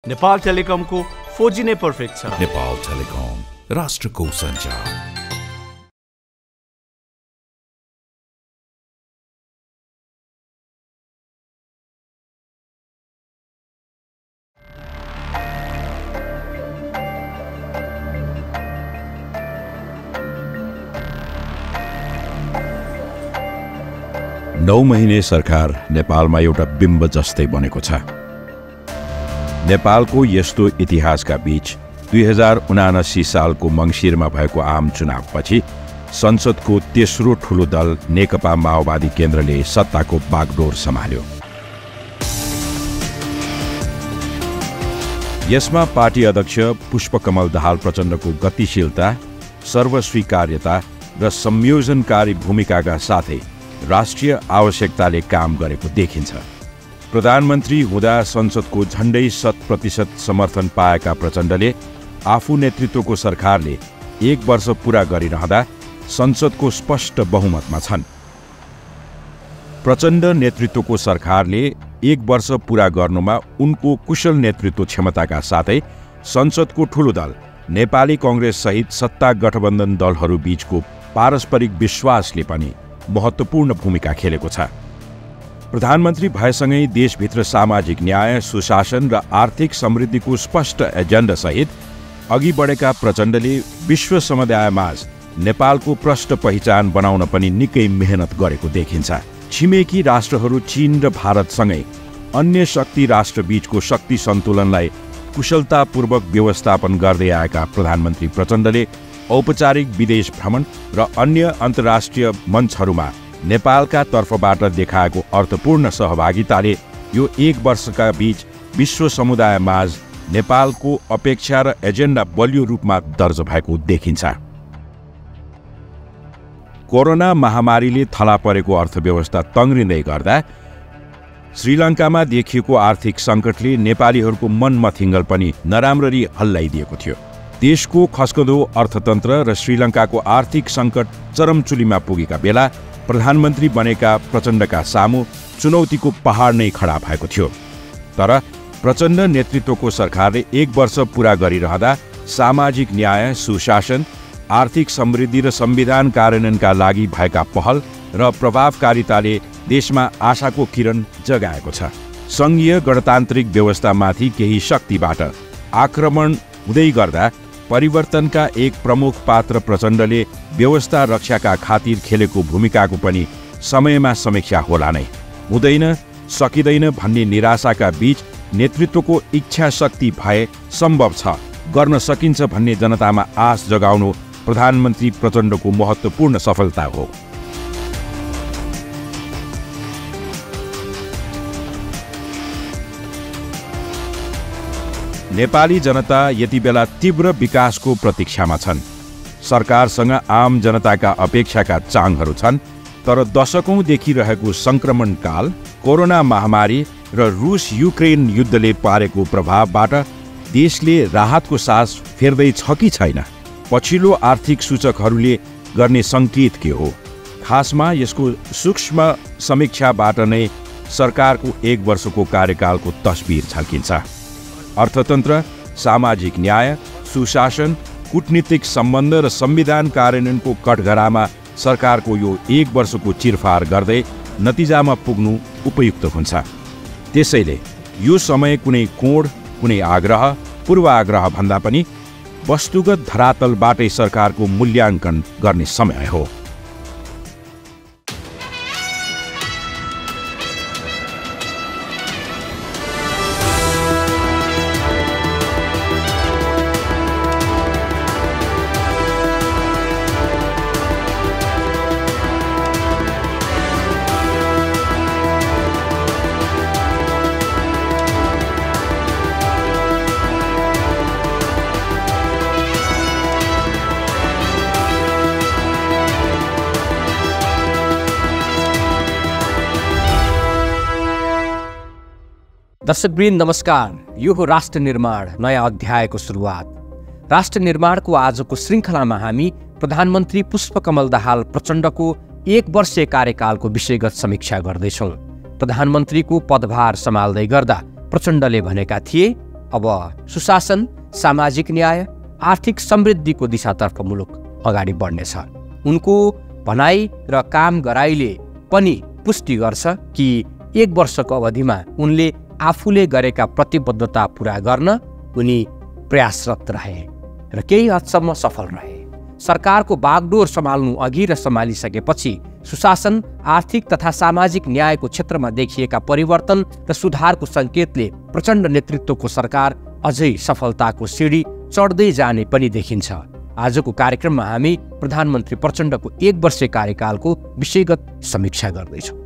Nepal टेलिकमको 4G नै perfect छ। Nepal telecom, राष्ट्रको सञ्चार। नौ महिने सरकार नेपालमा एउटा बिम्ब जस्तै बनेको छ। नेपालको यस्तो इतिहासका बीच 2079 सालको मङ्सिरमा भएको आम चुनावपछि संसदको तेस्रो ठूलो दल नेकपा माओवादी केन्द्रले सत्ताको बागडोर सम्हाल्यो। यसमा पार्टी अध्यक्ष पुष्पकमल दाहाल प्रचण्डको गतिशीलता, सर्वस्वीकार्यता र संयोजनकारी भूमिकाका साथै राष्ट्रिय आवश्यकताले काम गरेको देखिन्छ। प्रधानमन्त्री हुँदा संसदको झण्डै 100% समर्थन पाएका प्रचण्डले आफू नेतृत्वको सरकारले 1 वर्ष पूरा गरिरहँदा संसदको स्पष्ट बहुमतमा छन्। प्रचण्ड नेतृत्वको सरकारले 1 वर्ष पूरा गर्नुमा उनको कुशल नेतृत्व क्षमताका साथै संसदको ठूलो दल नेपाली कांग्रेस सहित सत्ता गठबन्धन दलहरू बीचको पारस्परिक विश्वासले पनि महत्त्वपूर्ण भूमिका खेलेको छ। प्रधानमन्त्री भएसँगै देशभित्र सामाजिक न्याय, सुशासन र आर्थिक समृद्धिको स्पष्ट एजेन्डा सहित अघि बढेका प्रचण्डले विश्व समुदायमाझ नेपालको प्रष्ट पहिचान बनाउन पनि निकै मेहनत गरेको देखिन्छ। छिमेकी राष्ट्रहरू चीन र भारतसँगै अन्य शक्ति राष्ट्रबीचको शक्ति सन्तुलनलाई कुशलतापूर्वक व्यवस्थापन गर्दै आएका प्रधानमन्त्री प्रचण्डले औपचारिक विदेश भ्रमण र अन्य अन्तर्राष्ट्रिय मञ्चहरूमा नेपालका तर्फबाट देखाएको अर्थपूर्ण सहभागिताले यो 1 वर्षका बीच विश्व समुदायमाझ नेपालको अपेक्षा र एजेन्डा बलियो रूपमा दर्ज भएको देखिन्छ। कोरोना महामारीले थला परेको अर्थव्यवस्था तङ्ग्रिँदै गर्दा श्रीलङ्कामा देखिएको आर्थिक सङ्कटले नेपालीहरूको मन मथिङ्गल पनि नराम्ररी हल्लाइदिएको थियो। देशको खस्कँदो अर्थतन्त्र र श्रीलङ्काको आर्थिक सङ्कट चरमचुलीमा पुगेका बेला प्रधानमन्त्री बनेका प्रचण्डका सामु चुनौतीको पहाड नै खडा भएको थियो। तर प्रचण्ड नेतृत्वको सरकारले 1 वर्ष पूरा गरिरहँदा सामाजिक न्याय, सुशासन, आर्थिक समृद्धि र संविधान कार्यान्वयनका लागि भएका पहल र प्रभावकारिताले देशमा आशाको किरण जगाएको छ। सङ्घीय गणतान्त्रिक व्यवस्थामाथि केही शक्तिबाट आक्रमण हुँदै गर्दा परिवर्तनका एक प्रमुख पात्र प्रचण्डले व्यवस्था रक्षाका खातिर खेलेको भूमिकाको पनि समयमा समीक्षा होला नै। हुँदैन, सकिँदैन भन्ने निराशाका बीच नेतृत्वको इच्छा शक्ति भए सम्भव छ, गर्न सकिन्छ भन्ने जनतामा आश जगाउनु प्रधानमन्त्री प्रचण्डको महत्त्वपूर्ण सफलता हो। नेपाली जनता यति बेला तीव्र विकासको प्रतीक्षामा छन्। सरकारसँग आम जनताका अपेक्षाका चाङहरू छन्, तर दशकौंदेखि रहेको सङ्क्रमण काल, कोरोना महामारी र रुस युक्रेन युद्धले पारेको प्रभावबाट देशले राहतको सास फेर्दैछ कि छैन? पछिल्लो आर्थिक सूचकहरूले गर्ने सङ्केत के हो? खासमा यसको सूक्ष्म समीक्षाबाट नै सरकारको 1 वर्षको कार्यकालको तस्बिर झल्किन्छ। अर्थतन्त्र, सामाजिक न्याय, सुशासन, कूटनीतिक सम्बन्ध र संविधान कार्यान्वयनको कठघरामा सरकारको यो 1 वर्षको चिरफार गर्दै नतिजामा पुग्नु उपयुक्त हुन्छ। त्यसैले यो समय कुनै कोण, कुनै आग्रह, पूर्वाग्रह भन्दा पनि वस्तुगत धरातलबाटै सरकारको मूल्याङ्कन गर्ने समय हो। दर्शकवृन्द नमस्कार। यो हो राष्ट्र निर्माण नयाँ अध्यायको सुरुवात। राष्ट्र निर्माणको आजको श्रृङ्खलामा हामी प्रधानमन्त्री पुष्पकमल दाहाल प्रचण्डको 1 वर्षीय कार्यकालको विषयगत समीक्षा गर्दैछौँ। प्रधानमन्त्रीको पदभार सम्हाल्दै गर्दा प्रचण्डले भनेका थिए, अब सुशासन, सामाजिक न्याय, आर्थिक समृद्धिको दिशातर्फ मुलुक अगाडि बढ्नेछ। उनको भनाइ र काम गराइले पनि पुष्टि गर्छ कि 1 वर्षको अवधिमा उनले आफूले गरेका प्रतिबद्धता पूरा गर्न उनी प्रयासरत रहे र केही हदसम्म सफल रहे। सरकारको बागडोर सम्हाल्नु अघि र सम्हालिसकेपछि सुशासन, आर्थिक तथा सामाजिक न्यायको क्षेत्रमा देखिएका परिवर्तन र सुधारको सङ्केतले प्रचण्ड नेतृत्वको सरकार अझै सफलताको सिडी चढ्दै जाने पनि देखिन्छ। आजको कार्यक्रममा हामी प्रधानमन्त्री प्रचण्डको 1 वर्षे कार्यकालको विषयगत समीक्षा गर्दैछौँ।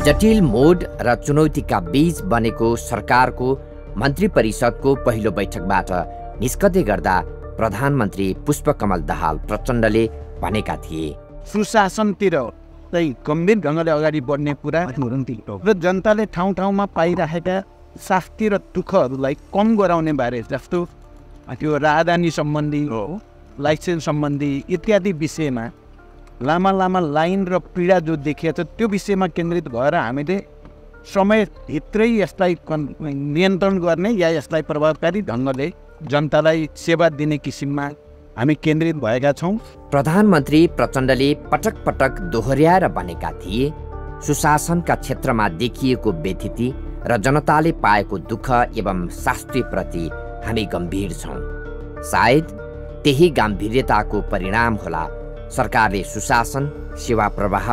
जटिल मोड र चुनौतीका बीच बनेको सरकारको मन्त्री परिषदको पहिलो बैठकबाट निस्कदै गर्दा प्रधानमन्त्री पुष्पकमल दाहाल प्रचण्डले भनेका थिए, सुशासनतिर चाहिँ गम्भीर ढङ्गले अगाडि बढ्ने कुरा र जनताले ठाउँ ठाउँमा पाइरहेका शास्ति र दुःखहरूलाई कम गराउने बारे जस्तो त्यो राहदानी सम्बन्धी, लाइसेन्स सम्बन्धी इत्यादि विषयमा लामा लामा लाइन र पीडा जो देखिएको छ त्यो विषयमा केन्द्रित भएर हामीले समयभित्रै यसलाई नियन्त्रण गर्ने या यसलाई प्रभावकारी ढङ्गले जनतालाई सेवा दिने किसिममा हामी केन्द्रित भएका छौँ। प्रधानमन्त्री प्रचण्डले पटक पटक दोहोर्याएर भनेका थिए, सुशासनका क्षेत्रमा देखिएको व्यथिति र जनताले पाएको दुःख एवं शास्तिप्रति हामी गम्भीर छौँ। सायद त्यही गम्भीर्यताको परिणाम होला सरकारले सुशासन, सेवा प्रवाह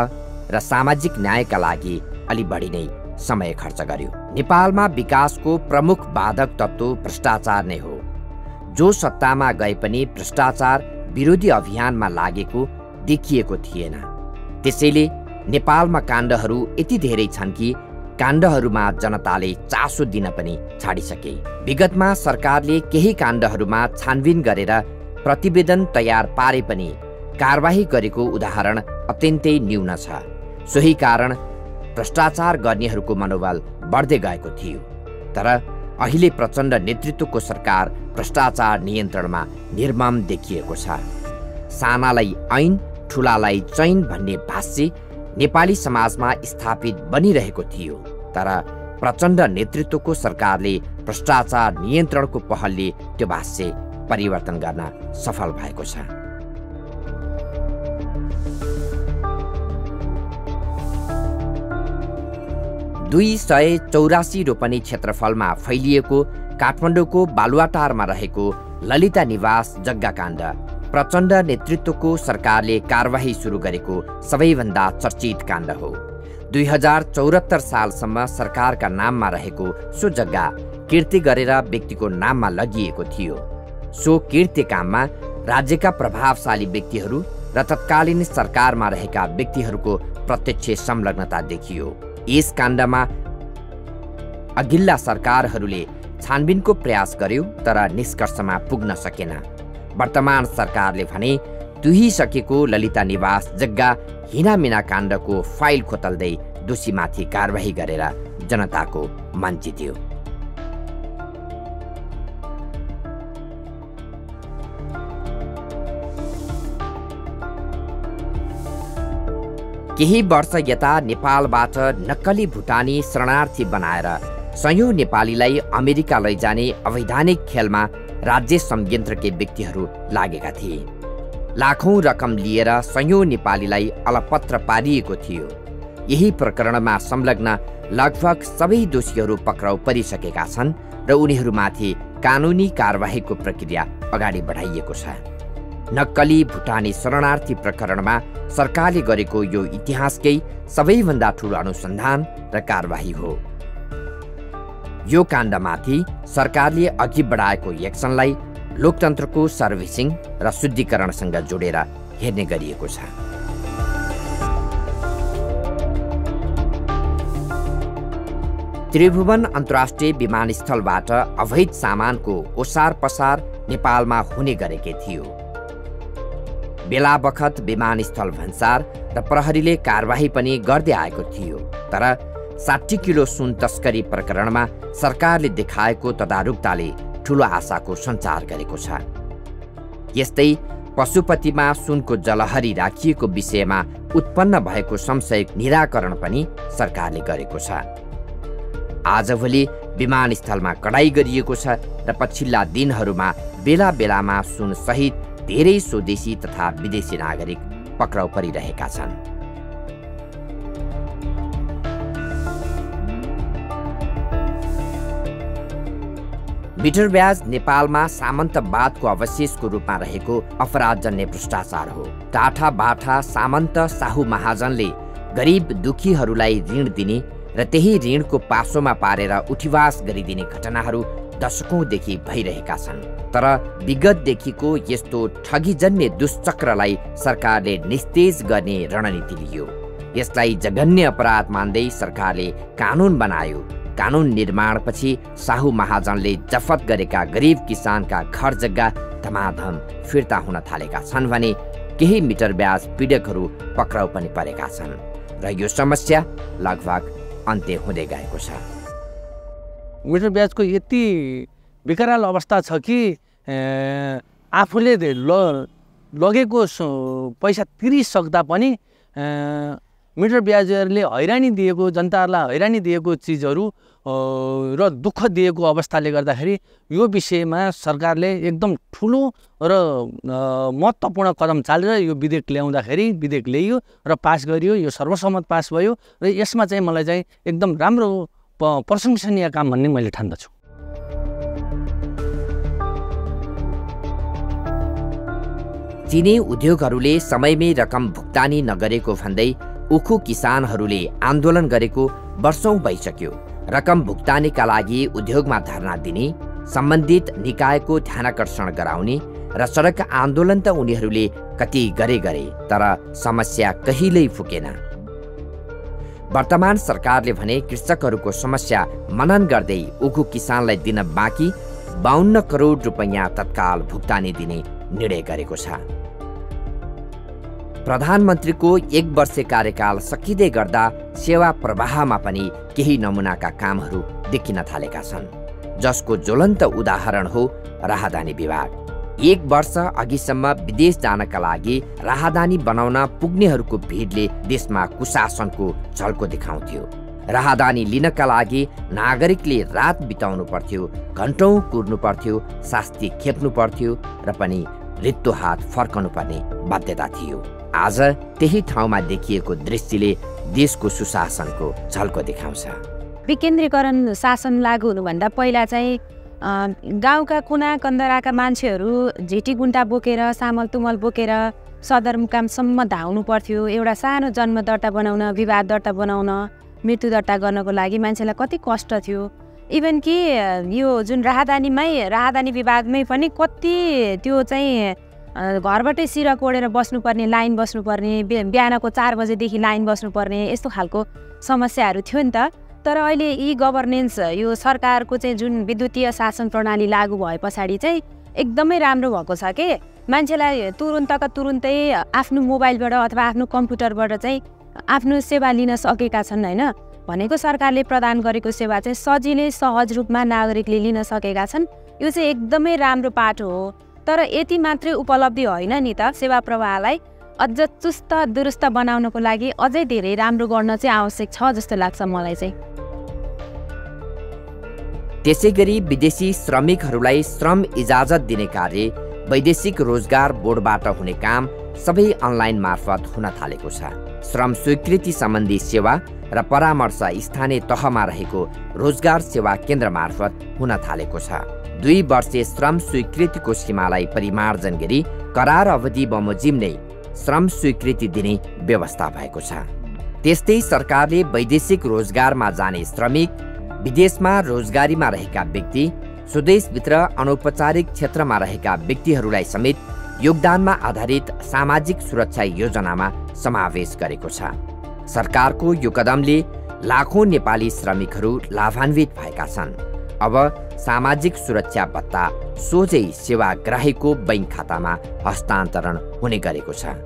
र सामाजिक न्यायका लागि अलि बढी नै समय खर्च गर्यो। नेपालमा विकासको प्रमुख बाधक तत्त्व भ्रष्टाचार नै हो। जो सत्तामा गए पनि भ्रष्टाचार विरोधी अभियानमा लागेको देखिएको थिएन। त्यसैले नेपालमा काण्डहरू यति धेरै छन् कि काण्डहरूमा जनताले चासो दिन पनि छाडिसके। विगतमा सरकारले केही काण्डहरूमा छानबिन गरेर प्रतिवेदन तयार पारे पनि कारबाही गरेको उदाहरण अत्यन्तै न्यून छ। सोही कारण भ्रष्टाचार गर्नेहरूको मनोबल बढ्दै गएको थियो। तर अहिले प्रचण्ड नेतृत्वको सरकार भ्रष्टाचार नियन्त्रणमा निर्मम देखिएको छ। सानालाई ऐन, ठुलालाई चैन भन्ने भाष्य नेपाली समाजमा स्थापित बनिरहेको थियो। तर प्रचण्ड नेतृत्वको सरकारले भ्रष्टाचार नियन्त्रणको पहलले त्यो भाष्य परिवर्तन गर्न सफल भएको छ। 284 रोपनी क्षेत्रफलमा फैलिएको काठमाडौँको बालुवाटारमा रहेको ललिता निवास जग्गाकाण्ड प्रचण्ड नेतृत्वको सरकारले कारबाही सुरु गरेको सबैभन्दा चर्चित काण्ड हो। 2074 सालसम्म सरकारका नाममा रहेको सो जग्गा किर्ती गरेर व्यक्तिको नाममा लगिएको थियो। सो किर्ती काममा राज्यका प्रभावशाली व्यक्तिहरू र तत्कालीन सरकारमा रहेका व्यक्तिहरूको प्रत्यक्ष संलग्नता देखियो। यस काण्डमा अघिल्ला सरकारहरूले छानबिनको प्रयास गर्यो तर निष्कर्षमा पुग्न सकेन। वर्तमान सरकारले भने तुहिसकेको ललिता निवास जग्गा हिनामिना काण्डको फाइल खोतल्दै दोषीमाथि कारबाही गरेर जनताको मन जित्यो। केही वर्ष यता नेपालबाट नक्कली भुटानी शरणार्थी बनाएर सयौं नेपालीलाई अमेरिका लैजाने अवैधानिक खेलमा राज्य संयन्त्रकै व्यक्तिहरू लागेका थिए। लाखौं रकम लिएर सयौं नेपालीलाई अलपत्र पारिएको थियो। यही प्रकरणमा संलग्न लगभग सबै दोषीहरू पक्राउ परिसकेका छन् र उनीहरूमाथि कानुनी कारबाहीको प्रक्रिया अगाडि बढाइएको छ। नक्कली भुटानी शरणार्थी प्रकरणमा सरकारले गरेको यो इतिहासकै सबैभन्दा ठूलो अनुसन्धान र कारबाही हो। यो काण्डमाथि सरकारले अघि बढाएको एक्सनलाई लोकतन्त्रको सर्भिसिङ र शुद्धिकरणसँग जोडेर हेर्ने गरिएको छ। त्रिभुवन अन्तर्राष्ट्रिय विमानस्थलबाट अवैध सामानको ओसार पसार नेपालमा हुने गरेकै थियो। बेला बखत विमानस्थल भन्सार र प्रहरीले कारबाही पनि गर्दै आएको थियो। तर 60 किलो सुन तस्करी प्रकरणमा सरकारले देखाएको तदारुकताले ठूलो आशाको सञ्चार गरेको छ। यस्तै पशुपतिमा सुनको जलहरी राखिएको विषयमा उत्पन्न भएको संशय निराकरण पनि सरकारले गरेको छ। आजभोलि विमानस्थलमा कडाई गरिएको छ र पछिल्ला दिनहरूमा बेला बेलामा सुन सहित धेरै स्वदेशी तथा विदेशी नागरिक पक्राउ परिरहेका छन्। मिटर ब्याज नेपालमा सामन्तवादको अवशेषको रूपमा रहेको अपराधजन्य भ्रष्टाचार हो। टाठा बाठा सामन्त साहु महाजनले गरिब दुखीहरूलाई ऋण दिने र त्यही ऋणको पासोमा पारेर उठिवास गरिदिने घटनाहरू दशकौंदेखि भइरहेका छन्। तर विगतदेखिको यस्तो ठगीजन्य दुष्चक्रलाई सरकारले निस्तेज गर्ने रणनीति लियो। यसलाई जघन्य अपराध मान्दै सरकारले कानुन बनायो। कानुन निर्माणपछि साहु महाजनले जफत गरेका गरिब किसानका घर जग्गा धमाधम फिर्ता हुन थालेका छन् भने केही मिटर ब्याज पीडकहरू पक्राउ पनि परेका छन् र यो समस्या लगभग अन्त्य हुँदै गएको छ। मिटर ब्याजको यति विकराल अवस्था छ कि आफूले लगेको पैसा तिरिसक्दा पनि मिटर ब्याजहरूले हैरानी दिएको, जनताहरूलाई हैरानी दिएको चिजहरू र दुःख दिएको अवस्थाले गर्दाखेरि यो विषयमा सरकारले एकदम ठुलो र महत्त्वपूर्ण कदम चालेर यो विधेयक ल्याउँदाखेरि विधेयक ल्याइयो र पास गरियो। यो सर्वसम्मत पास भयो र यसमा चाहिँ मलाई चाहिँ एकदम राम्रो प्रशंसनीय काम भन्ने मैले ठान्दछु। चिनी उद्योगहरूले समयमै रकम भुक्तानी नगरेको भन्दै उखु किसानहरूले आन्दोलन गरेको वर्षौं भइसक्यो। रकम भुक्तानीका लागि उद्योगमा धरना दिने, सम्बन्धित निकायको ध्यानाकर्षण गराउने र सडक आन्दोलन त उनीहरूले कति गरे तर समस्या कहिल्यै फुकेन। वर्तमान सरकारले भने कृषकहरूको समस्या मनन गर्दै उखु किसानलाई दिन बाँकी 52 करोड रुपैयाँ तत्काल भुक्तानी दिने निर्णय गरेको छ। प्रधानमन्त्रीको 1 वर्ष कार्यकाल सकिँदै गर्दा सेवा प्रवाहमा पनि केही नमुनाका कामहरू देखिन थालेका छन्, जसको ज्वलन्त उदाहरण हो राहदानी विभाग। 1 वर्ष अघिसम्म विदेश जानका लागि राहदानी बनाउन पुग्नेहरूको भिडले देशमा कुशासनको झल्को देखाउँथ्यो। राहदानी लिनका लागि नागरिकले रात बिताउनु पर्थ्यो, घन्टौं कुर्नु पर्थ्यो, शास्ति खेप्नु पर्थ्यो र पनि रित्तो हात फर्कनु पर्ने बाध्यता थियो। आज त्यही ठाउँमा देखिएको दृश्यले देशको सुशासनको झल्को देखाउँछ। विकेन्द्रीकरण शासन लागू हुनुभन्दा पहिला चाहिँ गाउँका कुना कन्दराका मान्छेहरू झिटी गुन्टा बोकेर सामल तुमल बोकेर सदरमुकामसम्म धाउनु पर्थ्यो। एउटा सानो जन्म दर्ता बनाउन, विवाह दर्ता बनाउन, मृत्यु दर्ता गर्नको लागि मान्छेलाई कति कष्ट थियो। इभन कि यो जुन राहदानी विभागमै पनि कति त्यो चाहिँ घरबाटै सिरा कोडेर बस्नुपर्ने, लाइन बस्नुपर्ने, बिहानको 4 बजेदेखि लाइन बस्नुपर्ने, यस्तो खालको समस्याहरू थियो नि त। तर अहिले ई गभर्नेन्स यो सरकारको चाहिँ जुन विद्युतीय शासन प्रणाली लागू भए पछाडि चाहिँ एकदमै राम्रो भएको छ के मान्छेलाई तुरुन्तका तुरुन्तै आफ्नो मोबाइलबाट अथवा आफ्नो कम्प्युटरबाट चाहिँ आफ्नो सेवा लिन सकेका छन् हैन। भनेको सरकारले प्रदान गरेको सेवा चाहिँ सजिलै सहज रूपमा नागरिकले लिन सकेका छन्। यो चाहिँ एकदमै राम्रो पाटो हो। तर यति मात्रै उपलब्धि होइन नि त, सेवा प्रवाहलाई अझ चुस्त दुरुस्त बनाउनको लागि अझै धेरै राम्रो गर्न चाहिँ आवश्यक छ जस्तो लाग्छ मलाई चाहिँ। त्यसैगरी विदेशी श्रमिकहरूलाई श्रम इजाजत दिने कार्य वैदेशिक रोजगार बोर्डबाट हुने काम सबै अनलाइन मार्फत हुन थालेको छ। श्रम स्वीकृति सम्बन्धी सेवा र परामर्श स्थानीय तहमा रहेको रोजगार सेवा केन्द्र मार्फत हुन थालेको छ। 2 वर्षे श्रम स्वीकृतिको सीमालाई परिमार्जन गरी करार अवधि बमोजिम नै श्रम स्वीकृति दिने व्यवस्था भएको छ। त्यस्तै सरकारले वैदेशिक रोजगारमा जाने श्रमिक, विदेशमा रोजगारीमा रहेका व्यक्ति, स्वदेशभित्र अनौपचारिक क्षेत्रमा रहेका व्यक्तिहरूलाई समेत योगदानमा आधारित सामाजिक सुरक्षा योजनामा समावेश गरेको छ। सरकारको यो कदमले लाखौं नेपाली श्रमिकहरू लाभान्वित भएका छन्। अब सामाजिक सुरक्षा भत्ता सोझै सेवाग्राहीको बैंक खातामा हस्तान्तरण हुने गरेको छ।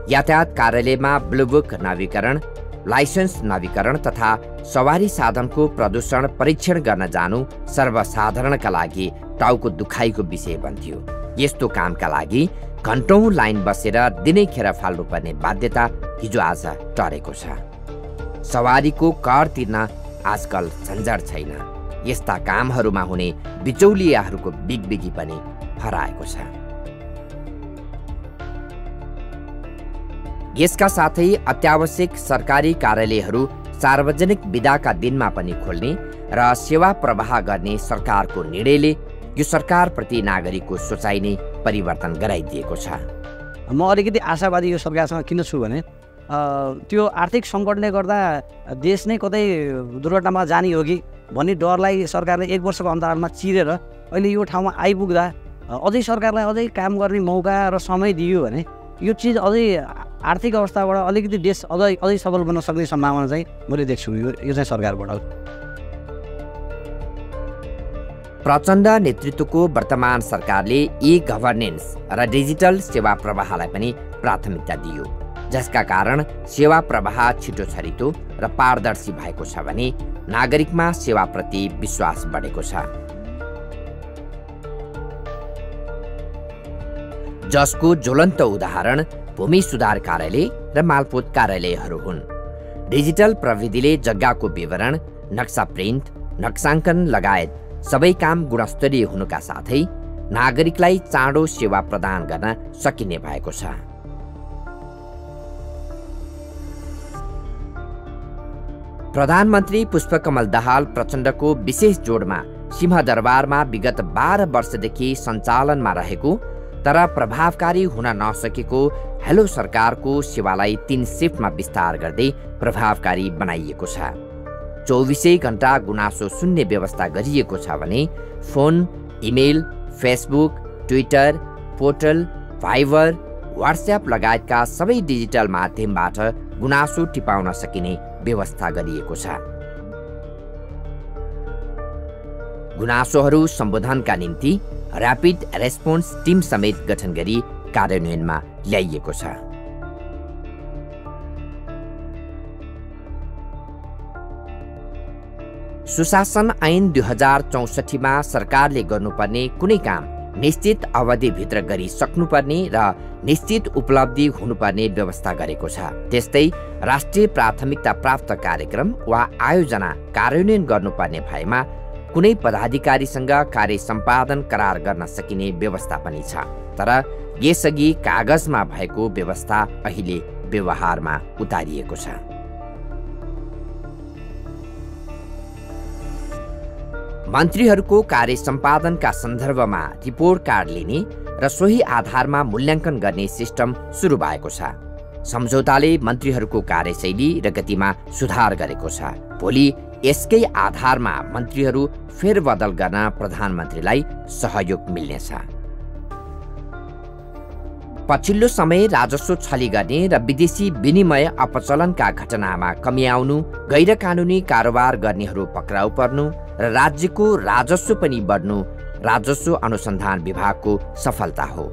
यातायात कार्यालयमा ब्लुबुक नवीकरण, लाइसेन्स नवीकरण तथा सवारी साधनको प्रदूषण परीक्षण गर्न जानु सर्वसाधारणका लागि टाउको दुखाइको विषय बन्थ्यो। यस्तो कामका लागि घन्टौँ लाइन बसेर दिनै खेर फाल्नुपर्ने बाध्यता हिजो आज टरेको छ। सवारीको कर तिर्न आजकल झन्झट छैन। यस्ता कामहरूमा हुने बिचौलियाहरूको बिगबिगी पनि हराएको छ। यसका साथै अत्यावश्यक सरकारी कार्यालयहरू सार्वजनिक बिदाका दिनमा पनि खोल्ने र सेवा प्रवाह गर्ने सरकारको निर्णयले यो सरकारप्रति नागरिकको सोचाइ नै परिवर्तन गराइदिएको छ। म अलिकति आशावादी यो सरकारसँग किन छु भने त्यो आर्थिक सङ्कटले गर्दा देश नै कतै दुर्घटनामा जाने हो कि भन्ने डरलाई सरकारले 1 वर्षको अन्तरालमा चिरेर अहिले यो ठाउँमा आइपुग्दा अझै सरकारलाई अझै काम गर्ने मौका र समय दियो भने यो चिज अझै आर्थिक अवस्थाबाट अलिकति देश अझै सबल बन्न सक्ने सम्भावना चाहिँ मैले देख्छु। यो चाहिँ सरकारबाट। प्रचण्ड नेतृत्वको वर्तमान सरकारले ई-गभर्नेन्स र डिजिटल सेवा प्रवाहलाई पनि प्राथमिकता दियो, जसका कारण सेवा प्रवाह छिटो छरितो र पारदर्शी भएको छ भने नागरिकमा सेवाप्रति विश्वास बढेको छ, जसको ज्वलन्त उदाहरण भूमि सुधार कार्यालय र मालपोत कार्यालयहरू हुन्। डिजिटल प्रविधिले जग्गाको विवरण, नक्सा प्रिन्ट, नक्साङ्कन लगायत सबै काम गुणस्तरीय हुनुका साथै नागरिकलाई चाँडो सेवा प्रदान गर्न सकिने भएको छ। प्रधानमन्त्री पुष्पकमल दाहाल प्रचण्डको विशेष जोडमा सिंहदरबारमा विगत 12 वर्षदेखि सञ्चालनमा रहेको तर प्रभावकारी हुन नसकेको हेलो सरकारको सेवालाई 3 सिफ्टमा विस्तार गर्दै प्रभावकारी बनाइएको छ। 24 घण्टा गुनासो सुन्ने व्यवस्था गरिएको छ भने phone, email, Facebook, Twitter, portal, Viber, WhatsApp लगायतका सबै डिजिटल माध्यमबाट गुनासो टिपाउन सकिने व्यवस्था गरिएको छ। गुनासोहरू सम्बोधनका निम्ति ऱ्यापिड रेस्पोन्स टिम समेत गठन गरी कार्यान्वयनमा ल्याइएको छ। सुशासन ऐन 2064 मा सरकारले गर्नुपर्ने कुनै काम निश्चित अवधिभित्र गरिसक्नुपर्ने र निश्चित उपलब्धि हुनुपर्ने व्यवस्था गरेको छ। त्यस्तै राष्ट्रिय प्राथमिकता प्राप्त कार्यक्रम वा आयोजना कार्यान्वयन गर्नुपर्ने भएमा कुनै पदाधिकारीसँग कार्य सम्पादन करार गर्न सकिने व्यवस्था पनि छ। तर यसअघि कागजमा भएको व्यवस्था अहिले व्यवहारमा उतारिएको छ। मन्त्रीहरूको कार्य सम्पादनका सन्दर्भमा रिपोर्ट कार्ड लिने र सोही आधारमा मूल्याङ्कन गर्ने सिस्टम सुरु भएको छ। सम्झौताले मन्त्रीहरूको कार्यशैली र गतिमा सुधार गरेको छ। भोलि यसकै आधारमा मन्त्रीहरू फेरबदल गर्न प्रधानमन्त्रीलाई सहयोग मिल्नेछ। पछिल्लो समय राजस्व छली गर्ने र विदेशी विनिमय अपचलनका घटनामा कमी आउनु, गैर कानुनी कारोबार गर्नेहरू पक्राउ पर्नु र राज्यको राजस्व पनि बढ्नु राजस्व अनुसन्धान विभागको सफलता हो।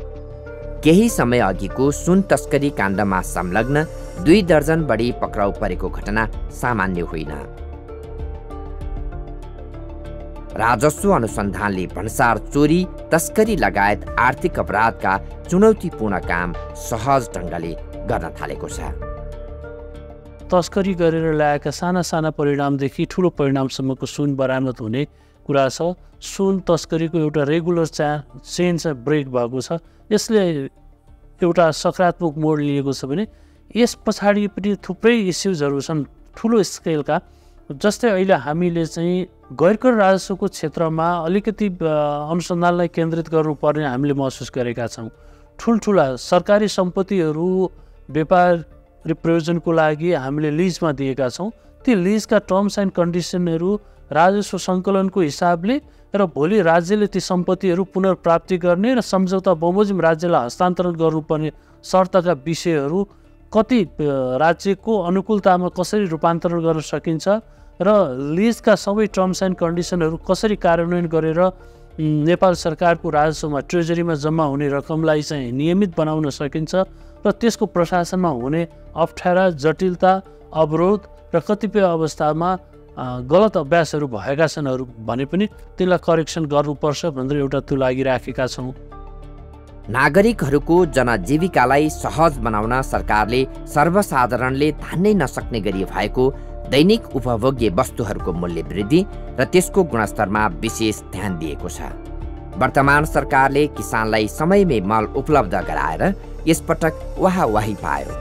केही समय अघिको सुन तस्करी काण्डमा संलग्न 2 दर्जन बढी पक्राउ परेको घटना सामान्य होइन। राजस्व अनुसन्धानले भन्सार चोरी, तस्करी लगायत आर्थिक अपराधका चुनौतीपूर्ण काम सहज ढङ्गले गर्न थालेको छ। तस्करी गरेर ल्याएका साना साना परिणामदेखि ठुलो परिणामसम्मको सुन बरामद हुने कुरा छ। सुन तस्करीको एउटा रेगुलर चेन चाहिँ ब्रेक भएको छ। यसले एउटा सकारात्मक मोड लिएको छ भने यस पछाडि पनि थुप्रै इस्युजहरू छन् ठुलो स्केलका। जस्तै अहिले हामीले चाहिँ गैरकर राजस्वको क्षेत्रमा अलिकति अनुसन्धानलाई केन्द्रित गर्नुपर्ने हामीले महसुस गरेका छौँ। ठुल्ठुला सरकारी सम्पत्तिहरू व्यापारी प्रयोजनको लागि हामीले लिजमा दिएका छौँ। ती लिजका टर्म्स एन्ड कन्डिसनहरू राजस्व सङ्कलनको हिसाबले र भोलि राज्यले ती सम्पत्तिहरू पुनर्प्राप्ति गर्ने र सम्झौता बमोजिम राज्यलाई हस्तान्तरण गर्नुपर्ने शर्तका विषयहरू कति राज्यको अनुकूलतामा कसरी रूपान्तरण गर्न सकिन्छ र लिजका सबै टर्म्स एन्ड कन्डिसनहरू कसरी कार्यान्वयन गरेर नेपाल सरकारको राजस्वमा ट्रेजरीमा जम्मा हुने रकमलाई चाहिँ नियमित बनाउन सकिन्छ र त्यसको प्रशासनमा हुने अप्ठ्यारा, जटिलता, अवरोध र कतिपय अवस्थामा गलत अभ्यासहरू भएका छन् भने पनि त्यसलाई करेक्सन गर्नुपर्छ भनेर एउटा त्यो लागिराखेका छौँ। नागरिकहरूको जनजीविकालाई सहज बनाउन सरकारले सर्वसाधारणले धान्नै नसक्ने गरी भएको दैनिक उपभोग्य वस्तुहरूको मूल्य वृद्धि र त्यसको गुणस्तरमा विशेष ध्यान दिएको छ। वर्तमान सरकारले किसानलाई समयमै मल उपलब्ध गराएर यसपटक वाहवाही पायो।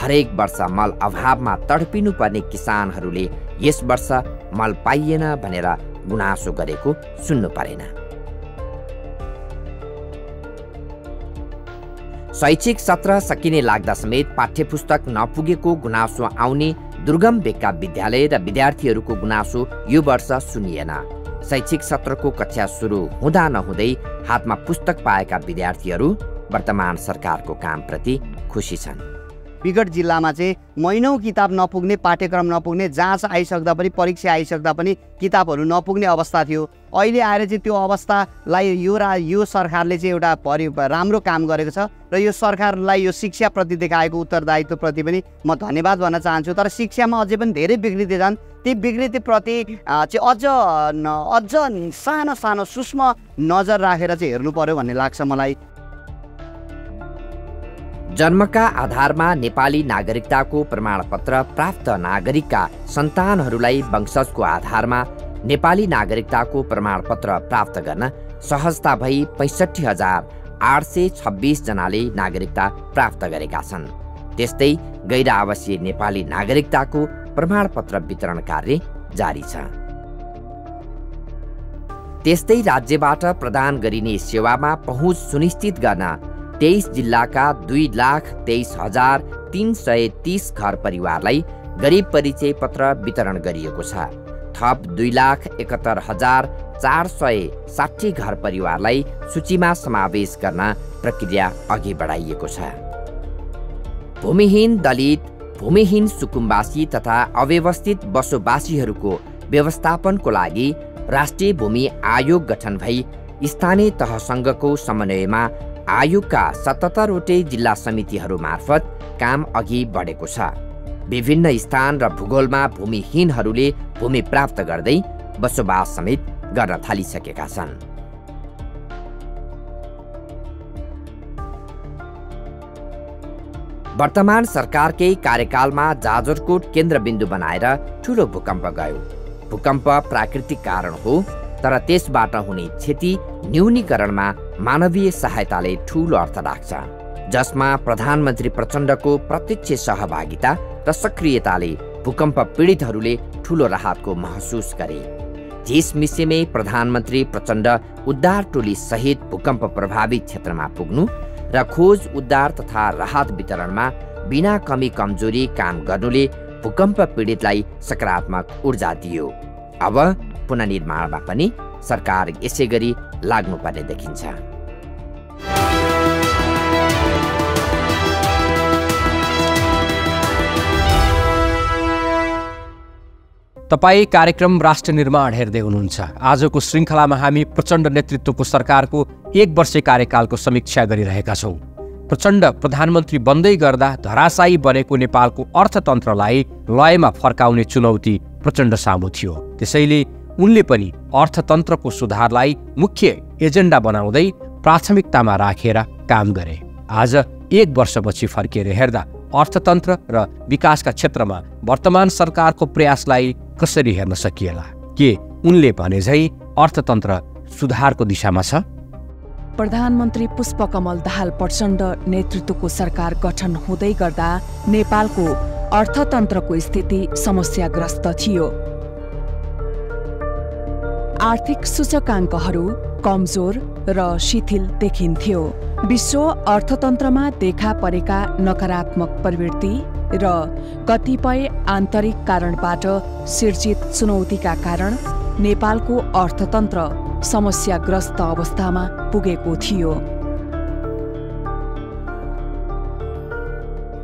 हरेक वर्ष मल अभावमा तडपिनुपर्ने किसानहरूले यस वर्ष मल पाइएन भनेर गुनासो गरेको सुन्नु परेन। शैक्षिक सत्र सकिने लाग्दा समेत पाठ्यपुस्तक नपुगेको गुनासो आउने दुर्गम भेगका विद्यालय र विद्यार्थीहरूको गुनासो यो वर्ष सुनिएन। शैक्षिक सत्रको कक्षा सुरु हुँदा नहुँदै हातमा पुस्तक पाएका विद्यार्थीहरू वर्तमान सरकारको कामप्रति खुसी छन्। विगत जिल्लामा चाहिँ महिनौँ किताब नपुग्ने, पाठ्यक्रम नपुग्ने, जाँच आइसक्दा पनि, परीक्षा आइसक्दा पनि किताबहरू नपुग्ने अवस्था थियो। अहिले आएर चाहिँ त्यो अवस्थालाई यो सरकारले चाहिँ एउटा राम्रो काम गरेको छ र यो सरकारलाई यो शिक्षाप्रति देखाएको उत्तरदायित्वप्रति पनि म धन्यवाद भन्न चाहन्छु। तर शिक्षामा अझै पनि धेरै विकृति छन्। ती विकृतिप्रति चाहिँ अझ सानो सानो सूक्ष्म नजर राखेर चाहिँ हेर्नु पर्यो भन्ने लाग्छ मलाई। जन्मका आधारमा नेपाली नागरिकताको प्रमाणपत्र प्राप्त नागरिकका सन्तानहरूलाई वंशजको आधारमा नेपाली नागरिकताको प्रमाणपत्र प्राप्त गर्न सहजता भई 65,826 जनाले नागरिकता प्राप्त गरेका छन्। त्यस्तै गैर आवासीय नेपाली नागरिकताको प्रमाणपत्र वितरण कार्य जारी छ। त्यस्तै राज्यबाट प्रदान गरिने सेवामा पहुँच सुनिश्चित गर्न 23 जिल्लाका 2,23,330 घर परिवारलाई गरिब परिचय पत्र वितरण गरिएको छ। थप 2,71,460 घर परिवारलाई सूचीमा समावेश गर्न प्रक्रिया अघि बढाइएको छ। भूमिहीन दलित, भूमिहीन सुकुम्बासी तथा अव्यवस्थित बसोबासीहरूको व्यवस्थापनको लागि राष्ट्रिय भूमि आयोग गठन भई स्थानीय तहसँगको समन्वयमा आयोगका 77वटै जिल्ला समितिहरू मार्फत काम अघि बढेको छ। विभिन्न स्थान र भूगोलमा भूमिहीनहरूले भूमि प्राप्त गर्दै बसोबास समेत गर्न थालिसकेका छन्। वर्तमान सरकारकै कार्यकालमा जाजरकोट केन्द्रबिन्दु बनाएर ठूलो भूकम्प गयो। भूकम्प प्राकृतिक कारण हो, तर त्यसबाट हुने क्षति न्यूनीकरणमा मानवीय सहायताले ठूलो अर्थ राख्छ, जसमा प्रधानमन्त्री प्रचण्डको प्रत्यक्ष सहभागिता र सक्रियताले भूकम्प पीडितहरूले ठूलो राहतको महसुस गरे। झिसमिसेमै प्रधानमन्त्री प्रचण्ड उद्धार टोली सहित भूकम्प प्रभावित क्षेत्रमा पुग्नु र खोज उद्धार तथा राहत वितरणमा बिना कमी कमजोरी काम गर्नुले भूकम्प पीडितलाई सकारात्मक ऊर्जा दियो। अब पुनर्निर्माणमा पनि सरकार यसै गरी लाग्नुपर्ने देखिन्छ। तपाईँ कार्यक्रम राष्ट्र निर्माण हेर्दै हुनुहुन्छ। आजको श्रृङ्खलामा हामी प्रचण्ड नेतृत्वको सरकारको 1 वर्षे कार्यकालको समीक्षा गरिरहेका छौँ। प्रचण्ड प्रधानमन्त्री बन्दै गर्दा धराशायी बनेको नेपालको अर्थतन्त्रलाई लयमा फर्काउने चुनौती प्रचण्ड सामु थियो। त्यसैले उनले पनि अर्थतन्त्रको सुधारलाई मुख्य एजेन्डा बनाउँदै प्राथमिकतामा राखेर काम गरे। आज 1 वर्षपछि फर्केर हेर्दा अर्थतन्त्र र विकासका क्षेत्रमा वर्तमान सरकारको प्रयासलाई कसरी हेर्न सकिएला? के उनले भने झै अर्थतन्त्र सुधारको दिशामा छ? प्रधानमन्त्री पुष्पकमल दाहाल प्रचण्ड नेतृत्वको सरकार गठन हुँदै गर्दा नेपालको अर्थतन्त्रको स्थिति समस्याग्रस्त थियो। आर्थिक सूचकाङ्कहरू कमजोर र शिथिल देखिन्थ्यो। विश्व अर्थतन्त्रमा देखा परेका नकारात्मक प्रवृत्ति र कतिपय आन्तरिक कारणबाट सिर्जित चुनौतीका कारण नेपालको अर्थतन्त्र समस्याग्रस्त अवस्थामा पुगेको थियो।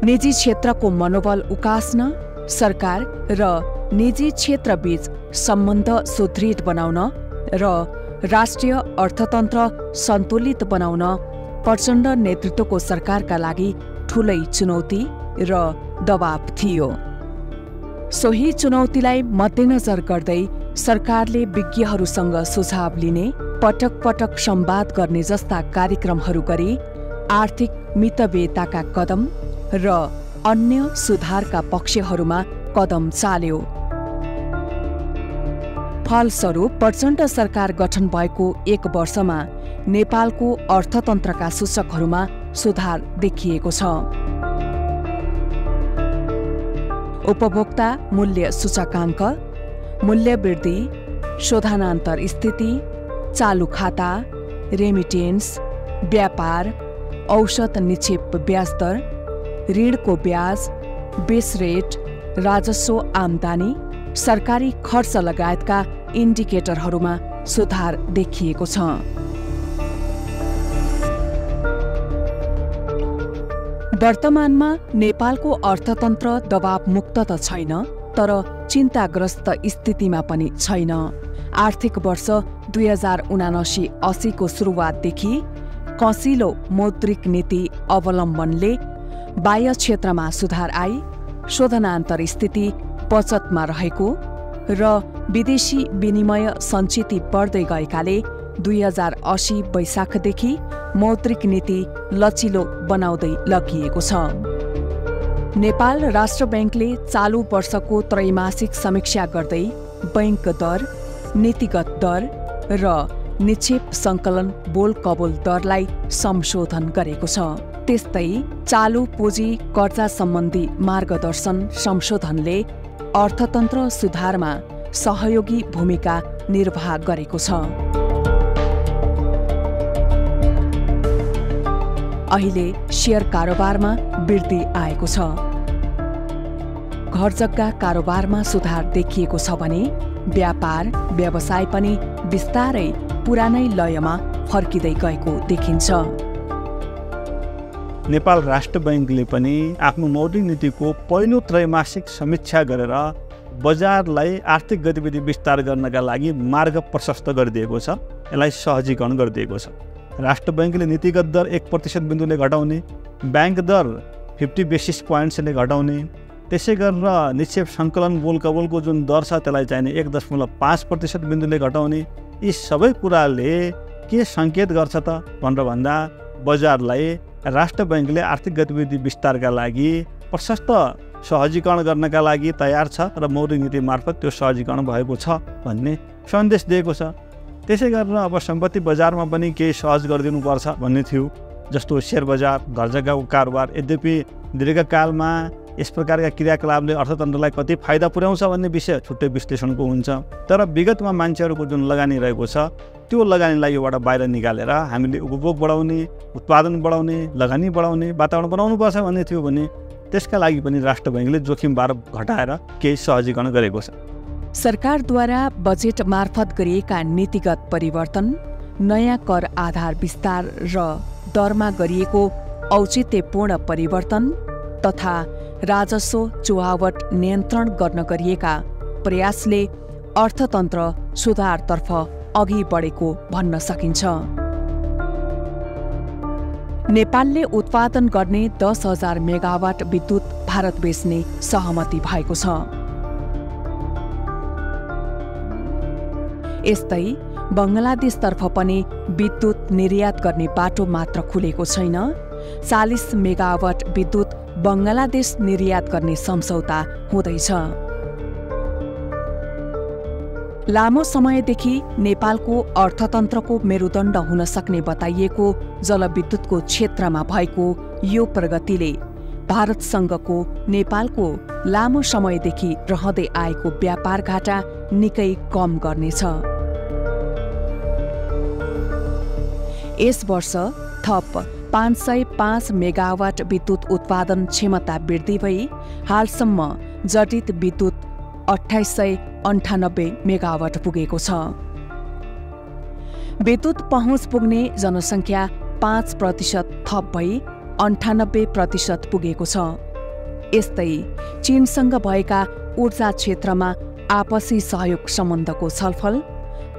निजी क्षेत्रको मनोबल उकास्न, सरकार र निजी क्षेत्रबीच सम्बन्ध सुदृढ बनाउन र राष्ट्रिय अर्थतन्त्र सन्तुलित बनाउन प्रचण्ड नेतृत्वको सरकारका लागि ठूलै चुनौती र दबाव थियो। सोही चुनौतीलाई मध्यनजर गर्दै सरकारले विज्ञहरूसँग सुझाव लिने, पटक पटक संवाद गर्ने जस्ता कार्यक्रमहरू गरी आर्थिक मितव्ययताका कदम र अन्य सुधारका पक्षहरूमा कदम चाल्यो। फलस्वरूप प्रचण्ड सरकार गठन भएको 1 वर्षमा नेपालको अर्थतन्त्रका सूचकहरूमा सुधार देखिएको छ। उपभोक्ता मूल्य सूचकाङ्क, मूल्य वृद्धि, शोधनान्तर स्थिति, चालू खाता, रेमिटेन्स, व्यापार, औसत निक्षेप ब्याज दर, ऋणको ब्याज, बेस रेट, राजस्व आम्दानी, सरकारी खर्च लगायतका इन्डिकेटरहरूमा सुधार देखिएको छ। वर्तमानमा नेपालको अर्थतन्त्र दबावमुक्त त छैन, तर चिन्ताग्रस्त स्थितिमा पनि छैन। आर्थिक वर्ष 2079-80 को सुरुवातदेखि कसिलो मौद्रिक नीति अवलम्बनले बाह्य क्षेत्रमा सुधार आई, शोधनान्तर स्थिति बचतमा रहेको र विदेशी विनिमय सञ्चिति बढ्दै गएकाले 2080 वैशाखदेखि मौद्रिक नीति लचिलो बनाउँदै लगिएको छ। नेपाल राष्ट्र बैंकले चालू वर्षको त्रैमासिक समीक्षा गर्दै बैंक दर, नीतिगत दर र निक्षेप सङ्कलन बोल कबोल दरलाई संशोधन गरेको छ। त्यस्तै चालू पुँजी कर्जा सम्बन्धी मार्गदर्शन संशोधनले अर्थतन्त्र सुधारमा सहयोगी भूमिका निर्वाह गरेको छ। अहिले शेयर कारोबारमा वृद्धि आएको छ। घरजग्गा कारोबारमा सुधार देखिएको छ भने व्यापार व्यवसाय पनि बिस्तारै पुरानै लयमा फर्किँदै गएको देखिन्छ। नेपाल राष्ट्र बैंकले पनि आफ्नो मौद्रिक नीतिको पहिलो त्रैमासिक समीक्षा गरेर बजारलाई आर्थिक गतिविधि विस्तार गर्नका लागि मार्ग प्रशस्त गरिदिएको छ, यसलाई सहजीकरण गरिदिएको छ। राष्ट्र बैंकले नीतिगत दर 1% बिन्दुले घटाउने, बैंक दर 50 बेसिस पोइन्ट्सले घटाउने, त्यसै गरेर निक्षेप सङ्कलन बोल कबोलको जुन दर छ त्यसलाई चाहिने 1.5% बिन्दुले घटाउने, यी सबै कुराले के सङ्केत गर्छ त भनेर भन्दा बजारलाई राष्ट्र बैंकले आर्थिक गतिविधि विस्तारका लागि प्रशस्त सहजीकरण गर्नका लागि तयार छ र मौद्रिक नीति मार्फत त्यो सहजीकरण भएको छ भन्ने सन्देश दिएको छ। त्यसै गरेर अब सम्पत्ति बजारमा पनि केही सहज गरिदिनुपर्छ भन्ने थियो, जस्तो शेयर बजार, घरजग्गाको कारोबार। यद्यपि दीर्घकालमा यस प्रकारका क्रियाकलापले अर्थतन्त्रलाई कति फाइदा पुर्याउँछ भन्ने विषय छुट्टै विश्लेषणको हुन्छ, तर विगतमा मान्छेहरूको जुन लगानी रहेको छ त्यो लगानीलाई योबाट बाहिर निकालेर हामीले उपभोग बढाउने, उत्पादन बढाउने, लगानी बढाउने वातावरण बनाउनुपर्छ भन्ने थियो भने त्यसका लागि पनि राष्ट्र बैंकले जोखिम भार घटाएर केही सहजीकरण गरेको छ। सरकारद्वारा बजेट मार्फत गरिएका नीतिगत परिवर्तन, नयाँ कर आधार विस्तार र दरमा गरिएको औचित्यपूर्ण परिवर्तन तथा राजस्व चुहावट नियन्त्रण गर्न गरिएका प्रयासले अर्थतन्त्र सुधारतर्फ अघि बढेको भन्न सकिन्छ। नेपालले उत्पादन गर्ने 10,000 मेगावाट विद्युत भारत बेच्ने सहमति भएको छ। यस्तै बङ्गलादेशतर्फ पनि विद्युत निर्यात गर्ने बाटो मात्र खुलेको छैन, 40 मेगावाट विद्युत बङ्गलादेश निर्यात गर्ने सम्झौता हुँदैछ। लामो समयदेखि नेपालको अर्थतन्त्रको मेरुदण्ड हुन सक्ने बताइएको जलविद्युतको क्षेत्रमा भएको यो प्रगतिले भारतसँगको नेपालको लामो समयदेखि रहँदै आएको व्यापार घाटा निकै कम गर्नेछ। यस वर्ष थप 505 मेगावाट विद्युत उत्पादन क्षमता वृद्धि भई हालसम्म जडित विद्युत 2898 मेगावाट पुगेको छ। विद्युत पहुँच पुग्ने जनसङ्ख्या 5% थप भई 98% पुगेको छ। यस्तै चीनसँग भएका ऊर्जा क्षेत्रमा आपसी सहयोग सम्बन्धको छलफल,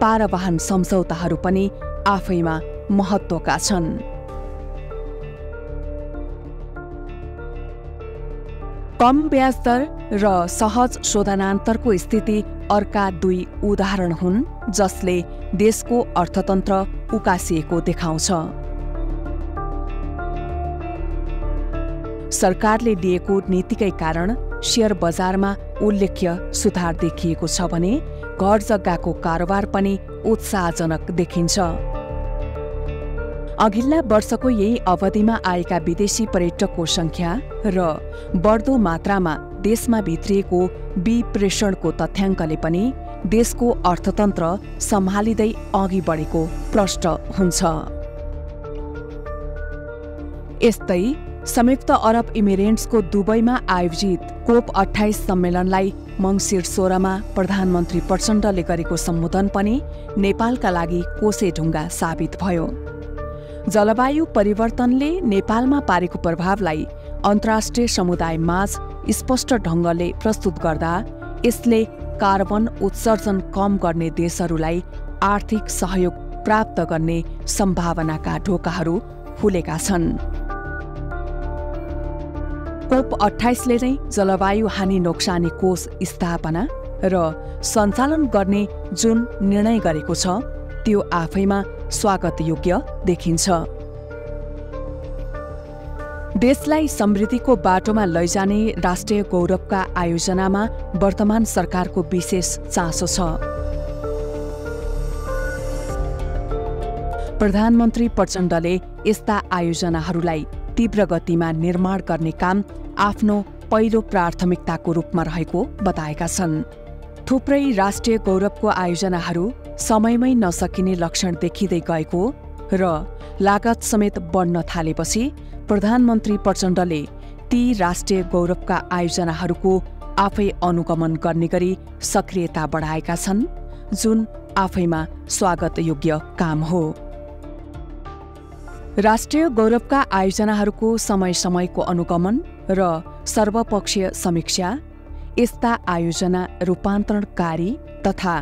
पारवाहन सम्झौताहरू पनि आफैमा महत्त्वका छन्। कम ब्याज दर र सहज शोधनान्तरको स्थिति अर्का दुई उदाहरण हुन् जसले देशको अर्थतन्त्र उकासिएको देखाउँछ। सरकारले लिएको नीतिकै कारण शेयर बजारमा उल्लेख्य सुधार देखिएको छ भने घर जग्गाको कारोबार पनि उत्साहजनक देखिन्छ। अघिल्ला वर्षको यही अवधिमा आएका विदेशी पर्यटकको संख्या र बढ्दो मात्रामा देशमा भित्रिएको विप्रेषणको तथ्याङ्कले पनि देशको अर्थतन्त्र सम्हालिँदै अघि बढेको प्रष्ट हुन्छ। यस्तै संयुक्त अरब इमिरेट्सको दुबईमा आयोजित COP28 सम्मेलनलाई मङ्सिर 16 मा प्रधानमन्त्री प्रचण्डले गरेको सम्बोधन पनि नेपालका लागि कोसेढुङ्गा साबित भयो। जलवायु परिवर्तनले नेपालमा पारेको प्रभावलाई अन्तर्राष्ट्रिय समुदायमाझ स्पष्ट ढङ्गले प्रस्तुत गर्दा यसले कार्बन उत्सर्जन कम गर्ने देशहरूलाई आर्थिक सहयोग प्राप्त गर्ने सम्भावनाका ढोकाहरू खुलेका छन्। COP28 ले नै जलवायु हानि नोक्सानी कोष स्थापना र सञ्चालन गर्ने जुन निर्णय गरेको छ त्यो आफैमा स्वागतयोग्य देखिन्छ। देशलाई समृद्धिको बाटोमा लैजाने राष्ट्रिय गौरवका आयोजनामा वर्तमान सरकारको विशेष चासो छ। प्रधानमन्त्री प्रचण्डले यस्ता आयोजनाहरूलाई तीव्र गतिमा निर्माण गर्ने काम आफ्नो पहिलो प्राथमिकताको रूपमा रहेको बताएका छन्। थुप्रै राष्ट्रिय गौरवको आयोजनाहरू समयमै नसकिने लक्षण देखिँदै गएको र लागत समेत बढ्न थालेपछि प्रधानमन्त्री प्रचण्डले ती राष्ट्रिय गौरवका आयोजनाहरूको आफै अनुगमन गर्ने गरी सक्रियता बढाएका छन्, जुन आफैमा स्वागतयोग्य काम हो। राष्ट्रिय गौरवका आयोजनाहरूको समय समयको अनुगमन र सर्वपक्षीय समीक्षा, यस्ता आयोजना रूपान्तरणकारी तथा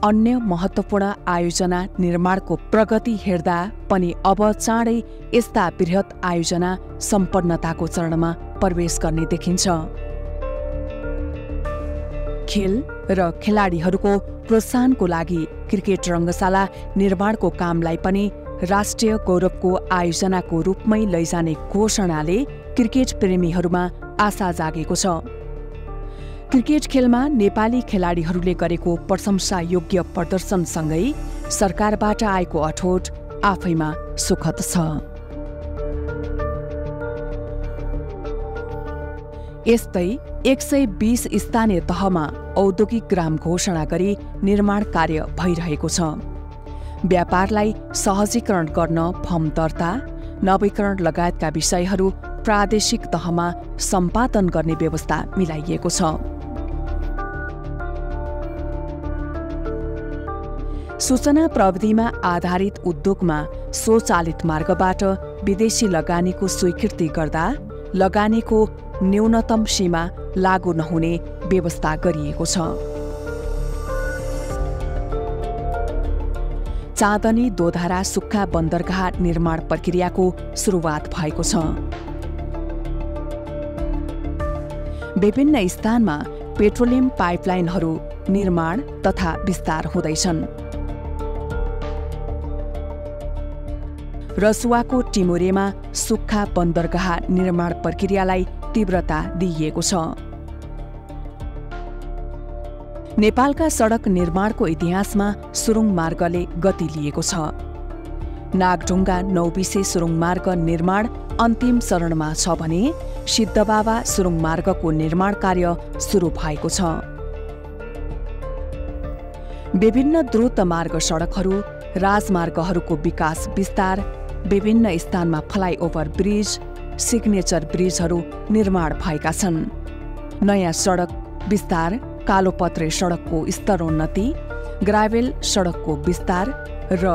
अन्य महत्त्वपूर्ण आयोजना निर्माणको प्रगति हेर्दा पनि अब चाँडै यस्ता बृहत आयोजना सम्पन्नताको चरणमा प्रवेश गर्ने देखिन्छ। खेल र खेलाडीहरूको प्रोत्साहनको लागि क्रिकेट रङ्गशाला निर्माणको कामलाई पनि राष्ट्रिय गौरवको आयोजनाको रूपमै लैजाने घोषणाले क्रिकेट प्रेमीहरूमा आशा जागेको छ। क्रिकेट खेलमा नेपाली खेलाडीहरूले गरेको प्रशंसायोग्य प्रदर्शनसँगै सरकारबाट आएको अठोट आफैमा सुखद छ। यस्तै 120 स्थानीय तहमा औद्योगिक ग्राम घोषणा गरी निर्माण कार्य भइरहेको छ। व्यापारलाई सहजीकरण गर्न फर्म दर्ता, नवीकरण लगायतका विषयहरू प्रादेशिक तहमा सम्पादन गर्ने व्यवस्था मिलाइएको छ। सूचना प्रविधिमा आधारित उद्योगमा स्वचालित मार्गबाट विदेशी लगानीको स्वीकृति गर्दा लगानीको न्यूनतम सीमा लागू नहुने व्यवस्था गरिएको छ। चाँदनी दोधारा सुक्खा बन्दरगाह निर्माण प्रक्रियाको सुरुवात भएको छ। विभिन्न स्थानमा पेट्रोलियम पाइपलाइनहरू निर्माण तथा विस्तार हुँदैछन्। रसुवाको टिमुरेमा सुक्खा बन्दरगाह निर्माण प्रक्रियालाई तीव्रता दिइएको छ। नेपालका सडक निर्माणको इतिहासमा सुरुङ मार्गले गति लिएको छ। नागढुङ्गा नौबिसे सुरुङ मार्ग निर्माण अन्तिम चरणमा छ भने सिद्धबाबा सुरुङ मार्गको निर्माण कार्य सुरु भएको छ। विभिन्न द्रुत मार्ग सडकहरू, राजमार्गहरूको विकास विस्तार, विभिन्न स्थानमा फ्लाइओभर ब्रिज, सिग्नेचर ब्रिजहरू निर्माण भएका छन्। नयाँ सडक विस्तार, कालोपत्रे सडकको स्तरोन्नति, ग्राभेल सडकको विस्तार र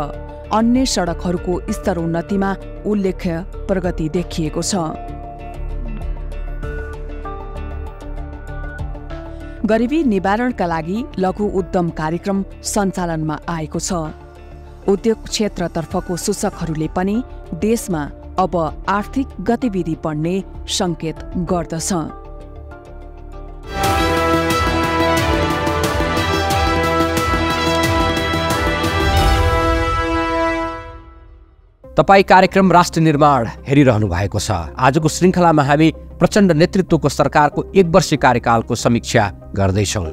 अन्य सडकहरूको स्तरोन्नतिमा उल्लेख्य प्रगति देखिएको छ। गरिबी निवारणका लागि लघु उद्यम कार्यक्रम सञ्चालनमा आएको छ। उद्योग क्षेत्रतर्फको सूचकहरूले पनि देशमा अब आर्थिक गतिविधि बढ्ने सङ्केत गर्दछ। तपाईँ कार्यक्रम राष्ट्र निर्माण हेरिरहनु भएको छ। आजको श्रृङ्खलामा हामी प्रचण्ड नेतृत्वको सरकारको 1 वर्षीय कार्यकालको समीक्षा गर्दैछौँ।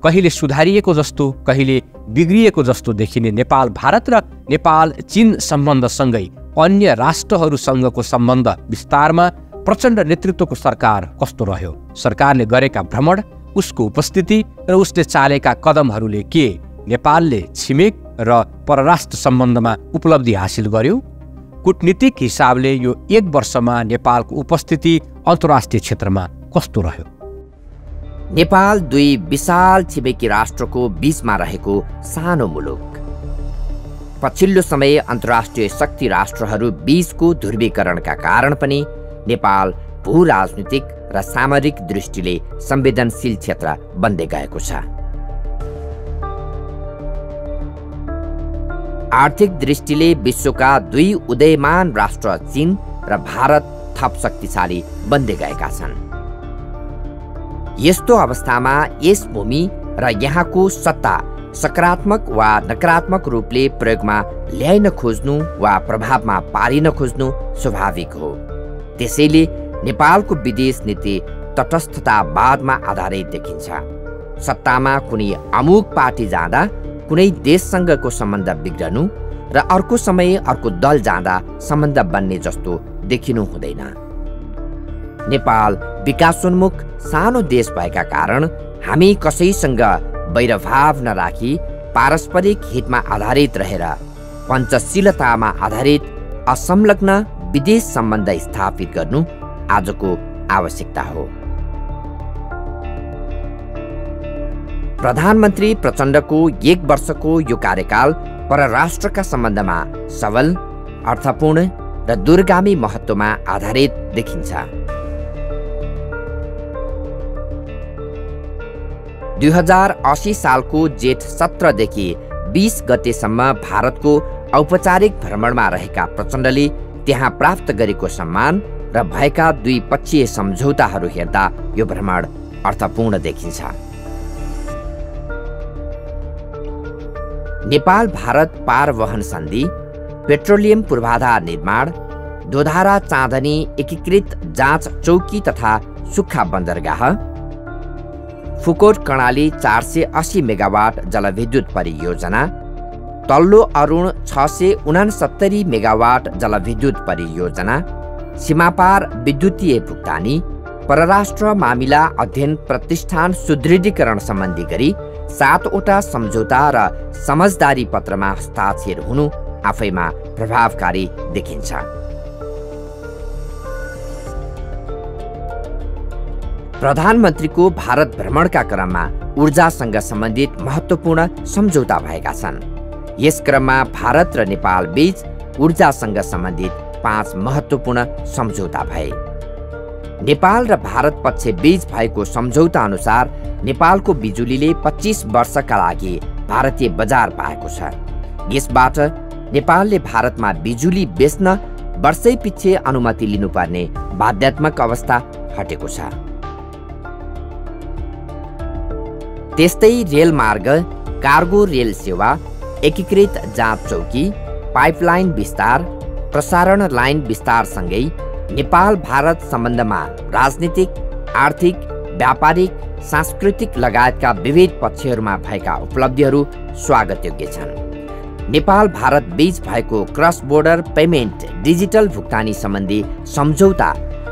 कहिले सुधारिएको जस्तो, कहिले बिग्रिएको जस्तो देखिने नेपाल भारत र नेपाल चीन सम्बन्धसँगै अन्य राष्ट्रहरूसँगको सम्बन्ध विस्तारमा प्रचण्ड नेतृत्वको सरकार कस्तो रह्यो, सरकारले गरेका भ्रमण, उसको उपस्थिति र उसले चालेका कदमहरूले के नेपालले छिमेक र परराष्ट्र सम्बन्धमा उपलब्धि हासिल गर्यो? कूटनीतिक हिसाबले यो 1 वर्षमा नेपालको उपस्थिति अन्तर्राष्ट्रिय क्षेत्रमा कस्तो रह्यो? नेपाल 2 विशाल छिमेकी राष्ट्रको बीचमा रहेको सानो मुलुक। पछिल्लो समय अन्तर्राष्ट्रिय शक्ति राष्ट्रहरू बीचको ध्रुवीकरणका कारण पनि नेपाल भू राजनीतिक र सामरिक दृष्टिले संवेदनशील क्षेत्र बन्दै गएको छ। आर्थिक दृष्टिले विश्वका 2 उदयमान राष्ट्र चीन र भारत थप शक्तिशाली बन्दै गएका छन्। यस्तो अवस्थामा यस भूमि र यहाँको सत्ता सकारात्मक वा नकारात्मक रूपले प्रयोगमा ल्याइन खोज्नु वा प्रभावमा पारिन खोज्नु स्वाभाविक हो। त्यसैले नेपालको विदेश नीति तटस्थतावादमा आधारित देखिन्छ। सत्तामा कुनै अमुक पार्टी जाँदा कुनै देशसँगको सम्बन्ध बिग्रनु र अर्को समय अर्को दल जाँदा सम्बन्ध बन्ने जस्तो देखिनु हुँदैन। नेपाल विकासोन्मुख सानो देश भएका कारण हामी कसैसँग वैरभाव नराखी पारस्परिक हितमा आधारित रहेर पञ्चशीलतामा आधारित असंलग्न विदेश सम्बन्ध स्थापित गर्नु आजको आवश्यकता हो। प्रधानमन्त्री प्रचण्डको 1 वर्षको यो कार्यकाल परराष्ट्रका सम्बन्धमा सबल, अर्थपूर्ण र दूरगामी महत्त्वमा आधारित देखिन्छ। 2080 सालको जेठ 17 देखि 20 गतेसम्म भारतको औपचारिक भ्रमणमा रहेका प्रचण्डले त्यहाँ प्राप्त गरेको सम्मान र भएका द्विपक्षीय सम्झौताहरू हेर्दा यो भ्रमण अर्थपूर्ण देखिन्छ। नेपाल भारत पारवहन सन्धि, पेट्रोलियम पूर्वाधार निर्माण, दोधारा चाँदनी एकीकृत जाँच चौकी तथा सुक्खा बन्दरगाह, फुकोट कर्णाली 480 मेगावाट जलविद्युत परियोजना, तल्लो अरुण 669 मेगावाट जलविद्युत परियोजना, सीमापार विद्युतीय भुक्तानी, परराष्ट्र मामिला अध्ययन प्रतिष्ठान सुदृढीकरण सम्बन्धी गरी 7वटा सम्झौता र समझदारी पत्रमा हस्ताक्षर हुनु आफैमा प्रभावकारी देखिन्छ। प्रधानमन्त्रीको भारत भ्रमणका क्रममा ऊर्जासँग सम्बन्धित महत्त्वपूर्ण सम्झौता भएका छन्। यस क्रममा भारत र नेपाल बीच ऊर्जासँग सम्बन्धित 5 महत्त्वपूर्ण सम्झौता भए। नेपाल र भारत पक्ष बीच भएको सम्झौता अनुसार नेपालको बिजुलीले 25 वर्षका लागि भारतीय बजार पाएको छ। यसबाट नेपालले भारतमा बिजुली बेच्न वर्षैपिच्छे अनुमति लिनुपर्ने बाध्यात्मक अवस्था हटेको छ। त्यस्तै रेलमार्ग, कार्गो रेल सेवा, एकीकृत जाँच चौकी, पाइपलाइन विस्तार, प्रसारण लाइन विस्तारसँगै नेपाल भारत सम्बन्धमा राजनीतिक, आर्थिक, व्यापारिक, सांस्कृतिक लगायतका विविध पक्षहरूमा भएका उपलब्धिहरू स्वागतयोग्य छन्। नेपाल भारत बीच भएको क्रस बोर्डर पेमेन्ट डिजिटल भुक्तानी सम्बन्धी सम्झौता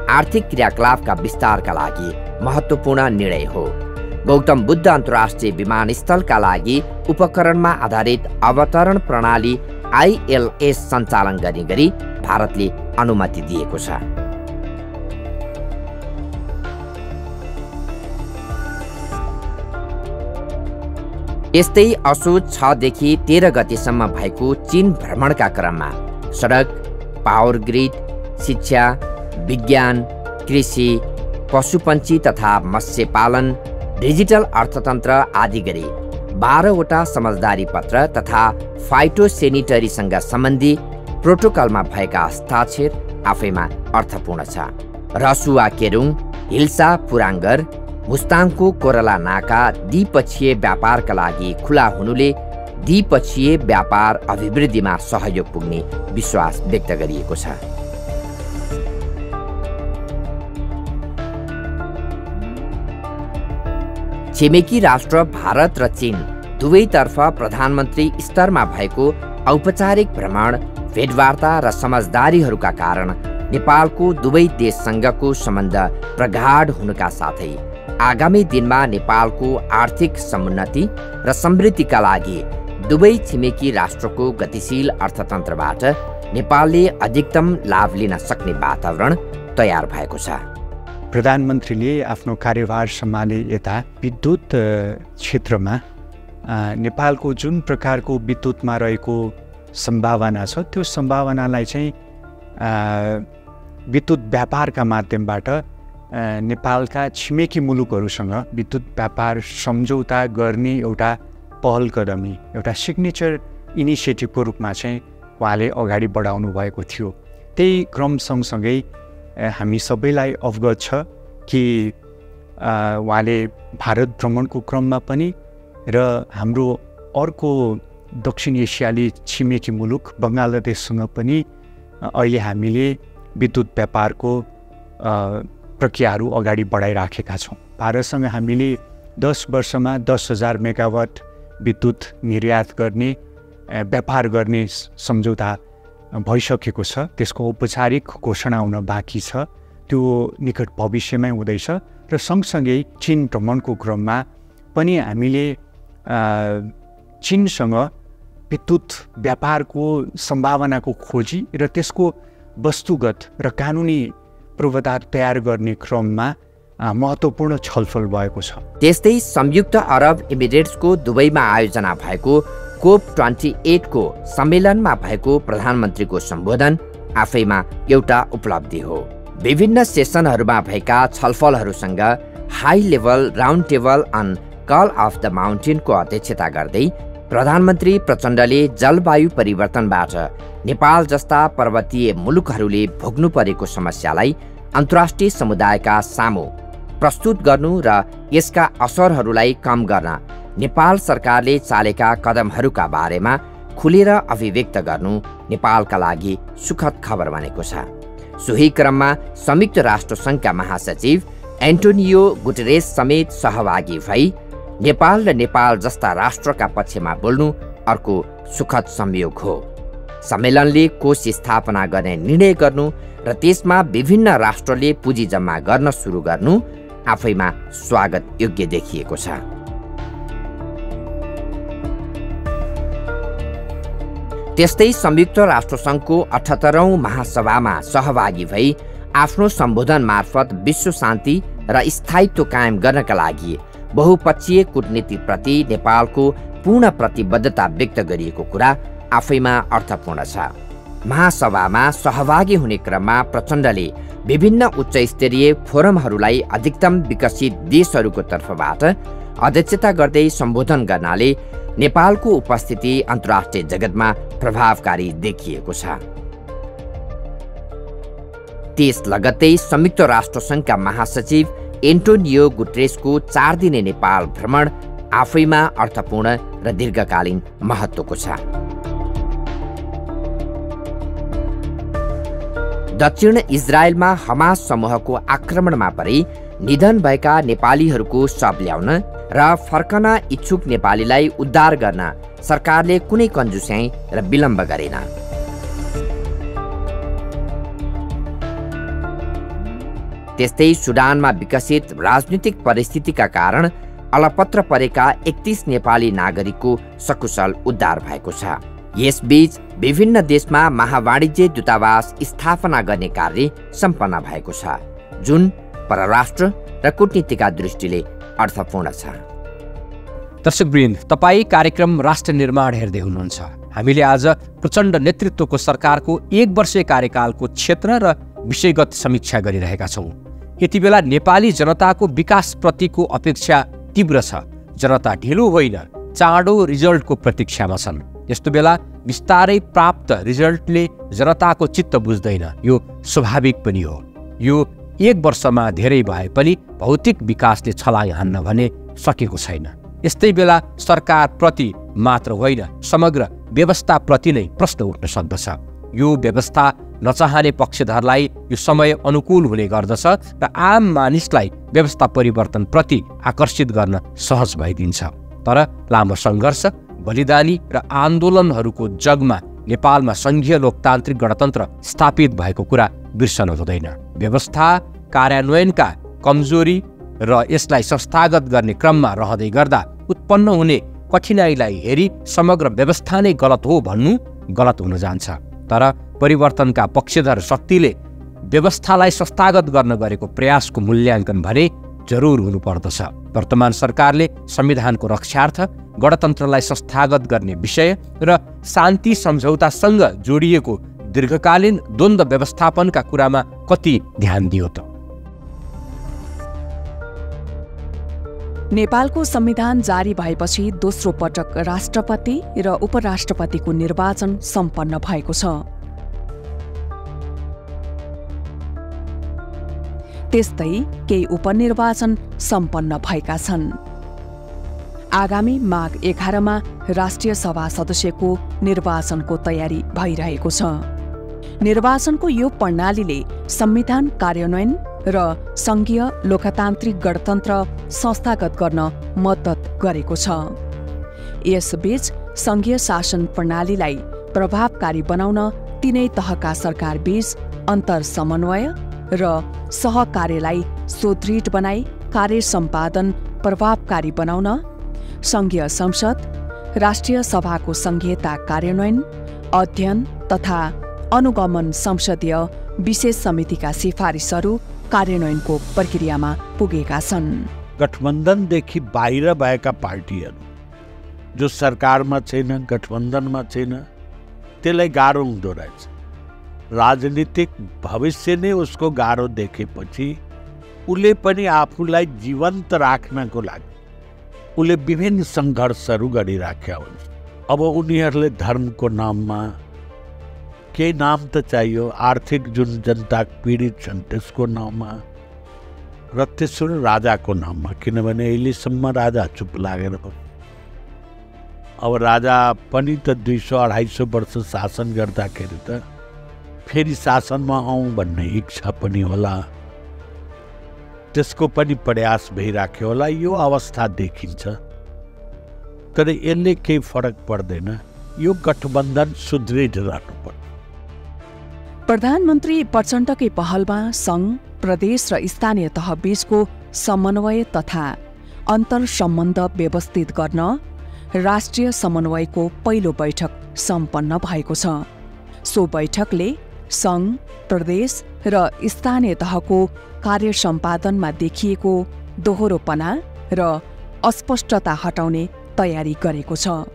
आर्थिक क्रियाकलापका विस्तारका लागि महत्त्वपूर्ण निर्णय हो। गौतम बुद्ध अन्तर्राष्ट्रिय विमानस्थलका लागि उपकरणमा आधारित अवतरण प्रणाली ILS सञ्चालन गर्ने गरी भारतले अनुमति दिएको छ। यस्तै असोज 6 देखि 13 गतेसम्म भएको चीन भ्रमणका क्रममा सडक, पावर ग्रिड, शिक्षा, विज्ञान, कृषि, पशुपन्छी तथा मत्स्य पालन, डिजिटल अर्थतन्त्र आदि गरी 12वटा समझदारी पत्र तथा फाइटोसेनिटरीसँग सम्बन्धी प्रोटोकलमा भएका हस्ताक्षर आफैमा अर्थपूर्ण छ। रसुवा केरुङ, हिल्सा पुराङ्गर, मुस्ताङको कोरला नाका द्विपक्षीय व्यापारका लागि खुला हुनुले द्विपक्षीय व्यापार अभिवृद्धिमा सहयोग पुग्ने विश्वास व्यक्त गरिएको छ। छिमेकी राष्ट्र भारत र चीन दुवैतर्फ प्रधानमन्त्री स्तरमा भएको औपचारिक भ्रमण, भेटवार्ता र समझदारीहरूका कारण नेपालको दुवै देशसँगको सम्बन्ध प्रगाढ हुनुका साथै आगामी दिनमा नेपालको आर्थिक समुन्नति र समृद्धिका लागि दुवै छिमेकी राष्ट्रको गतिशील अर्थतन्त्रबाट नेपालले अधिकतम लाभ लिन सक्ने वातावरण तयार भएको छ। प्रधानमन्त्रीले आफ्नो कार्यभार सम्हाले यता विद्युत क्षेत्रमा नेपालको जुन प्रकारको विद्युतमा रहेको सम्भावना छ त्यो सम्भावनालाई चाहिँ विद्युत व्यापारका माध्यमबाट नेपालका छिमेकी मुलुकहरूसँग विद्युत व्यापार सम्झौता गर्ने एउटा पहल कदमी, एउटा सिग्नेचर इनिसिएटिभको रूपमा चाहिँ उहाँले अगाडि बढाउनु भएको थियो। त्यही क्रम सँगसँगै हामी सबैलाई अवगत छ कि उहाँले भारत भ्रमणको क्रममा पनि र हाम्रो अर्को दक्षिण एसियाली छिमेकी मुलुक बङ्गलादेशसँग पनि अहिले हामीले विद्युत व्यापारको प्रक्रियाहरू अगाडि बढाइराखेका छौँ। भारतसँग हामीले 10 वर्षमा 10,000 मेगावाट विद्युत निर्यात गर्ने व्यापार गर्ने सम्झौता भइसकेको छ। त्यसको औपचारिक घोषणा हुन बाँकी छ, त्यो निकट भविष्यमै हुँदैछ। र सँगसँगै चीन भ्रमणको क्रममा पनि हामीले चीनसँग विद्युत व्यापारको सम्भावनाको खोजी र त्यसको वस्तुगत र कानुनी पूर्वाधार तयार गर्ने क्रममा महत्त्वपूर्ण छलफल भएको छ। त्यस्तै संयुक्त अरब इमिरेट्सको दुबईमा आयोजना भएको COP28 को सम्मेलनमा भएको प्रधानमन्त्रीको सम्बोधन आफैमा एउटा उपलब्धि हो। विभिन्न सेसनहरूमा भएका छलफलहरूसँग high level round table on call of the माउन्टेनको अध्यक्षता गर्दै प्रधानमन्त्री प्रचण्डले जलवायु परिवर्तनबाट नेपाल जस्ता पर्वतीय मुलुकहरूले भोग्नु परेको समस्यालाई अन्तर्राष्ट्रिय समुदायका सामु प्रस्तुत गर्नु र यसका असरहरूलाई कम गर्न नेपाल सरकारले चालेका कदमहरूका बारेमा खुलेर अभिव्यक्त गर्नु नेपालका लागि सुखद खबर बनेको छ। सोही क्रममा संयुक्त राष्ट्र सङ्घका महासचिव एन्टोनियो गुटेरेस समेत सहभागी भई नेपाल र नेपाल जस्ता राष्ट्रका पक्षमा बोल्नु अर्को सुखद संयोग हो। सम्मेलनले कोष स्थापना गर्ने निर्णय गर्नु र त्यसमा विभिन्न राष्ट्रले पुँजी जम्मा गर्न सुरु गर्नु आफैमा स्वागत योग्य देखिएको छ। त्यस्तै संयुक्त राष्ट्रसङ्घको 78औं महासभामा सहभागी भई आफ्नो सम्बोधन मार्फत विश्व शान्ति र स्थायित्व कायम गर्नका लागि बहुपक्षीय कूटनीतिप्रति नेपालको पूर्ण प्रतिबद्धता व्यक्त गरिएको कुरा आफैमा अर्थपूर्ण छ। महासभामा सहभागी हुने क्रममा प्रचण्डले विभिन्न उच्च स्तरीय फोरमहरूलाई अधिकतम विकसित देशहरूको तर्फबाट अध्यक्षता गर्दै सम्बोधन गर्नाले नेपालको उपस्थिति अन्तर्राष्ट्रिय जगतमा प्रभावकारी देखिएको छ। त्यस लगत्तै संयुक्त राष्ट्रसङ्घका महासचिव एन्टोनियो गुटेरेसको 4 दिने नेपाल भ्रमण आफैमा अर्थपूर्ण र दीर्घकालीन महत्त्वको छ। दक्षिण इजरायलमा हमास समूहको आक्रमणमा परि निधन भएका नेपालीहरूको शव ल्याउन र फर्कन इच्छुक नेपालीलाई उद्धार गर्न सरकारले कुनै कन्जुस्याइ र विलम्ब गरेन। त्यस्तै सुडानमा विकसित राजनीतिक परिस्थितिका कारण अलपत्र परेका 31 नेपाली नागरिकको सकुशल उद्धार भएको छ। यसबीच विभिन्न देशमा महावाणिज्य दूतावास स्थापना गर्ने कार्य सम्पन्न भएको छ, जुन परराष्ट्र र कूटनीतिका दृष्टिले अर्थपूर्ण छ। दर्शकवृन्द, तपाईँ कार्यक्रम राष्ट्र निर्माण हेर्दै हुनुहुन्छ। हामीले आज प्रचण्ड नेतृत्वको सरकारको 1 वर्षीय कार्यकालको क्षेत्र र विषयगत समीक्षा गरिरहेका छौँ। यति बेला नेपाली जनताको विकासप्रतिको अपेक्षा तीव्र छ। जनता ढिलो होइन, चाँडो रिजल्टको प्रतीक्षामा छन्। यस्तो बेला बिस्तारै प्राप्त रिजल्टले जनताको चित्त बुझ्दैन, यो स्वाभाविक पनि हो। यो 1 वर्षमा धेरै भए पनि भौतिक विकासले छलाङ हान्न भने सकेको छैन। यस्तै बेला सरकारप्रति मात्र होइन समग्र व्यवस्थाप्रति नै प्रश्न उठ्न सक्दछ। यो व्यवस्था नचाहने पक्षधरलाई यो समय अनुकूल हुने गर्दछ र आम मानिसलाई व्यवस्था परिवर्तनप्रति आकर्षित गर्न सहज भइदिन्छ। तर लामो सङ्घर्ष, बलिदानी र आन्दोलनहरूको जगमा नेपालमा सङ्घीय लोकतान्त्रिक गणतन्त्र स्थापित भएको कुरा बिर्सन हुँदैन। व्यवस्था कार्यान्वयनका कमजोरी र यसलाई संस्थागत गर्ने क्रममा रहँदै गर्दा उत्पन्न हुने कठिनाइलाई हेरी समग्र व्यवस्था नै गलत हो भन्नु गलत हुन जान्छ। तर परिवर्तनका पक्षधर शक्तिले व्यवस्थालाई संस्थागत गर्न गरेको प्रयासको मूल्याङ्कन भने जरुर हुनुपर्दछ। वर्तमान सरकारले संविधानको रक्षार्थ गणतन्त्रलाई संस्थागत गर्ने विषय र शान्ति सम्झौतासँग जोडिएको दीर्घकालीन द्वन्द्व व्यवस्थापनका कुरामा कति ध्यान दियो त? नेपालको संविधान जारी भएपछि दोस्रो पटक राष्ट्रपति र उपराष्ट्रपतिको निर्वाचन सम्पन्न भएको छ। त्यस्तै केही उपनिर्वाचन सम्पन्न भएका छन्। आगामी माघ 11 मा राष्ट्रिय सभा सदस्यको निर्वाचनको तयारी भइरहेको छ। निर्वाचनको यो प्रणालीले संविधान कार्यान्वयन र सङ्घीय लोकतान्त्रिक गणतन्त्र संस्थागत गर्न मद्दत गरेको छ। यसबीच सङ्घीय शासन प्रणालीलाई प्रभावकारी बनाउन तीनै तहका सरकारबीच अन्तर समन्वय र सहकार्यलाई सुदृढ बनाई कार्य सम्पादन प्रभावकारी बनाउन सङ्घीय संसद, राष्ट्रिय सभाको सङ्घीयता कार्यान्वयन, अध्ययन तथा अनुगमन संसदीय विशेष समितिका सिफारिसहरू कार्यान्वयनको प्रक्रियामा पुगेका छन्। गठबन्धनदेखि बाहिर भएका पार्टीहरू जो सरकारमा छैन, गठबन्धनमा छैन, त्यसलाई गाह्रो हुँदो रहेछ। राजनीतिक भविष्य नै उसको गाह्रो देखेपछि उसले पनि आफूलाई जीवन्त राख्नको लागि उसले विभिन्न सङ्घर्षहरू गरिराखेका हुन्छ। अब उनीहरूले धर्मको नाममा केही नाम त चाहियो, आर्थिक जुन जनता पीडित छन् त्यसको नाममा र तेस्रो राजाको नाममा, किनभने अहिलेसम्म राजा चुप लागेर अब राजा पनि त 200-250 वर्ष शासन गर्दाखेरि त फेरि शासनमा आउँ भन्ने इच्छा पनि होला, त्यसको पनि प्रयास भइराख्यो होला। यो अवस्था देखिन्छ। तर यसले केही फरक पर्दैन। यो गठबन्धन सुदृढ रहनुपर्छ। प्रधानमन्त्री प्रचण्डकै पहलमा सङ्घ, प्रदेश र स्थानीय तह बीचको समन्वय तथा अन्तर सम्बन्ध व्यवस्थित गर्न राष्ट्रिय समन्वयको पहिलो बैठक सम्पन्न भएको छ। सो बैठकले सङ्घ, प्रदेश र स्थानीय तहको कार्य सम्पादनमा देखिएको दोहोरोपना र अस्पष्टता हटाउने तयारी गरेको छ।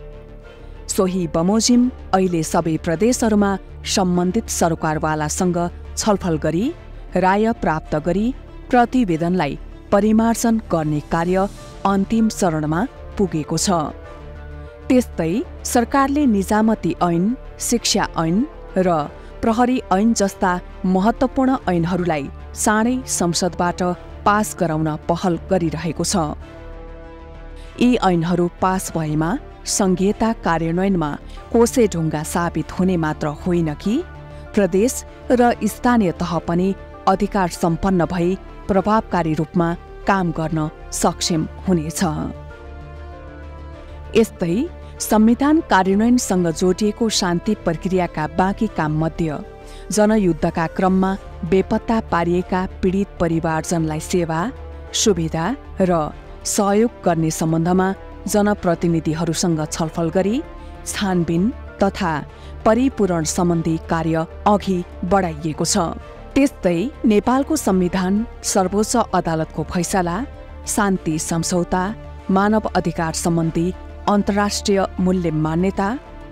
सोही बमोजिम अहिले सबै प्रदेशहरूमा सम्बन्धित सरकारवालासँग छलफल गरी राय प्राप्त गरी प्रतिवेदनलाई परिमार्जन गर्ने कार्य अन्तिम चरणमा पुगेको छ। त्यस्तै सरकारले निजामती ऐन, शिक्षा ऐन र प्रहरी ऐन जस्ता महत्त्वपूर्ण ऐनहरूलाई चाँडै संसदबाट पास गराउन पहल गरिरहेको छ। यी ऐनहरू पास भएमा सङ्घीयता कार्यान्वयनमा कोसे ढुङ्गा साबित हुने मात्र होइन कि प्रदेश र स्थानीय तह पनि अधिकार सम्पन्न भई प्रभावकारी रूपमा काम गर्न सक्षम हुनेछ। यस्तै संविधान कार्यान्वयनसँग जोडिएको शान्ति प्रक्रियाका बाँकी काममध्ये जनयुद्धका क्रममा बेपत्ता पारिएका पीडित परिवारजनलाई सेवा, सुविधा र सहयोग गर्ने सम्बन्धमा जनप्रतिनिधिहरूसँग छलफल गरी छानबिन तथा परिपूरण सम्बन्धी कार्य अघि बढाइएको छ। त्यस्तै नेपालको संविधान, सर्वोच्च अदालतको फैसला, शान्ति सम्झौता, मानव अधिकार सम्बन्धी अन्तर्राष्ट्रिय मूल्य मान्यता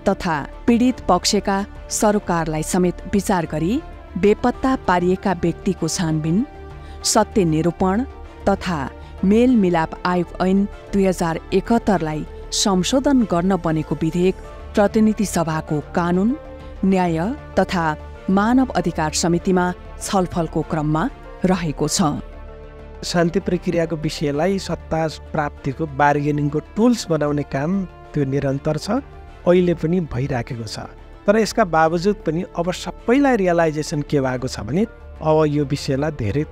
तथा पीडित पक्षका सरकारलाई समेत विचार गरी बेपत्ता पारिएका व्यक्तिको छानबिन, सत्य निरूपण तथा मेलमिलाप आयोग ऐन 2071लाई संशोधन गर्न बनेको विधेयक प्रतिनिधि सभाको कानून, न्याय तथा मानव अधिकार समितिमा छलफलको क्रममा रहेको छ। शान्ति प्रक्रियाको विषयलाई सत्ता प्राप्तिको बार्गेनिङको टुल्स बनाउने काम त्यो निरन्तर छ, अहिले पनि भइराखेको छ। तर यसका बावजुद पनि अब सबैलाई रियलाइजेसन के भएको छ भने अब यो विषयलाई धेरै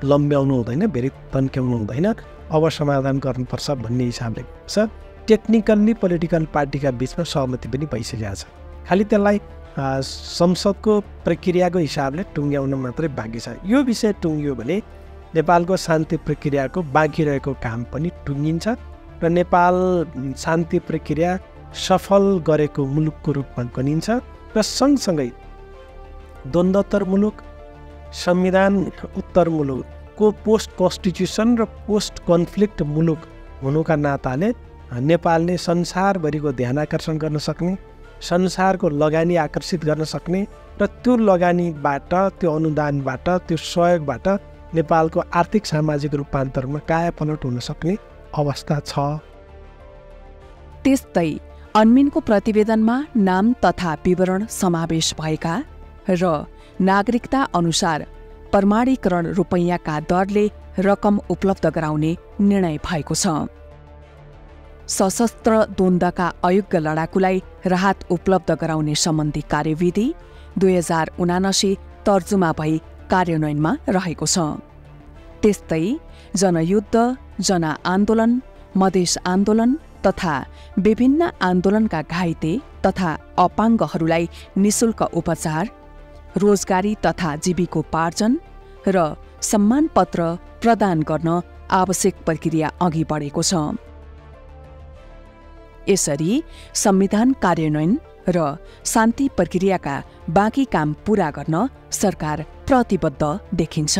लम्ब्याउनु हुँदैन, धेरै तन्क्याउनु हुँदैन, अब समाधान गर्नुपर्छ भन्ने हिसाबले छ। टेक्निकल्ली पोलिटिकल पार्टीका बिचमा सहमति पनि भइसकेको छ, खालि त्यसलाई संसदको प्रक्रियाको हिसाबले टुङ्ग्याउन मात्रै बाँकी छ। यो विषय टुङ्गियो भने नेपालको शान्ति प्रक्रियाको बाँकी रहेको काम पनि टुङ्गिन्छ र नेपाल शान्ति प्रक्रिया सफल गरेको मुलुकको रूपमा गनिन्छ र सँगसँगै द्वन्द्वोत्तर मुलुक, संविधान उत्तर मुलुकको पोस्ट कन्स्टिट्युसन र पोस्ट कन्फ्लिक्ट मुलुक हुनुका नाताले नेपालले संसारभरिको ध्यान आकर्षण गर्न सक्ने, संसारको लगानी आकर्षित गर्न सक्ने र त्यो लगानीबाट, त्यो अनुदानबाट, त्यो सहयोगबाट नेपालको आर्थिक सामाजिक रूपान्तरमा कायापलट हुन सक्ने अवस्था छ। त्यस्तै अन्मिनको प्रतिवेदनमा नाम तथा विवरण समावेश भएका र नागरिकता अनुसार प्रमाणीकरण रुपैयाँका दरले रकम उपलब्ध गराउने निर्णय भएको छ। सशस्त्र द्वन्द्वका अयोग्य लडाकुलाई राहत उपलब्ध गराउने सम्बन्धी कार्यविधि 2079 तर्जुमा भई कार्यान्वयनमा रहेको छ। त्यस्तै जनयुद्ध, जनआन्दोलन, मधेस आन्दोलन तथा विभिन्न आन्दोलनका घाइते तथा अपाङ्गहरूलाई निशुल्क उपचार, रोजगारी तथा जीविकोपार्जन र सम्मानपत्र प्रदान गर्न आवश्यक प्रक्रिया अघि बढेको छ। यसरी संविधान कार्यान्वयन र शान्ति प्रक्रियाका बाँकी काम पूरा गर्न सरकार प्रतिबद्ध देखिन्छ।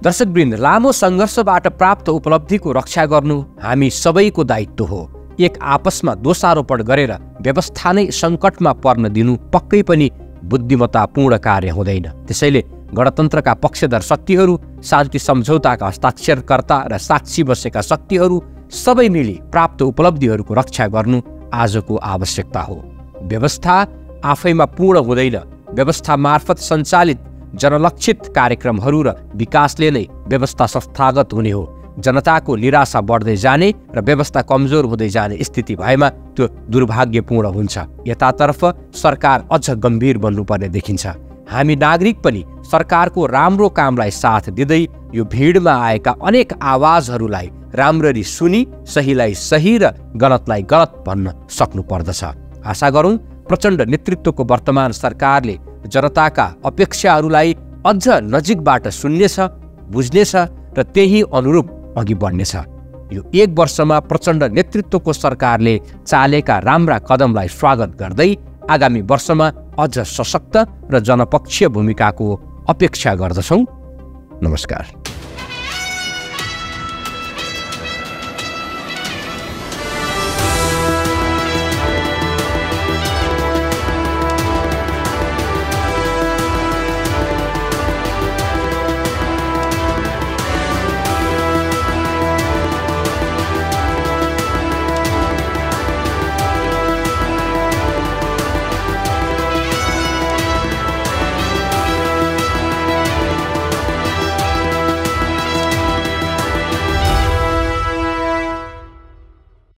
दर्शकवृन्द, लामो सङ्घर्षबाट प्राप्त उपलब्धिको रक्षा गर्नु हामी सबैको दायित्व हो। एक आपसमा दोषारोपण गरेर व्यवस्था नै सङ्कटमा पर्न दिनु पक्कै पनि बुद्धिमत्तापूर्ण कार्य हुँदैन। त्यसैले गणतन्त्रका पक्षधर शक्तिहरू, शान्ति सम्झौताका हस्ताक्षरकर्ता र साक्षी बसेका शक्तिहरू सबै मिली प्राप्त उपलब्धिहरूको रक्षा गर्नु आजको आवश्यकता हो। व्यवस्था आफैमा पूर्ण हुँदैन, व्यवस्था मार्फत सञ्चालित जनलक्षित कार्यक्रमहरू र विकासले नै व्यवस्था संस्थागत हुने हो। जनताको निराशा बढ्दै जाने र व्यवस्था कमजोर हुँदै जाने स्थिति भएमा त्यो दुर्भाग्यपूर्ण हुन्छ। यतातर्फ सरकार अझ गम्भीर बन्नुपर्ने देखिन्छ। हामी नागरिक पनि सरकारको राम्रो कामलाई साथ दिँदै यो भिडमा आएका अनेक आवाजहरूलाई राम्ररी सुनी सहीलाई सही र गलतलाई गलत भन्न सक्नु पर्दछ। आशा गरौँ प्रचण्ड नेतृत्वको वर्तमान सरकारले जनताका अपेक्षाहरूलाई अझ नजिकबाट सुन्नेछ, बुझ्नेछ र त्यही अनुरूप अघि बढ्नेछ। यो एक वर्षमा प्रचण्ड नेतृत्वको सरकारले चालेका राम्रा कदमलाई स्वागत गर्दै आगामी वर्षमा अझ सशक्त र जनपक्षीय भूमिकाको अपेक्षा गर्दछौँ। नमस्कार।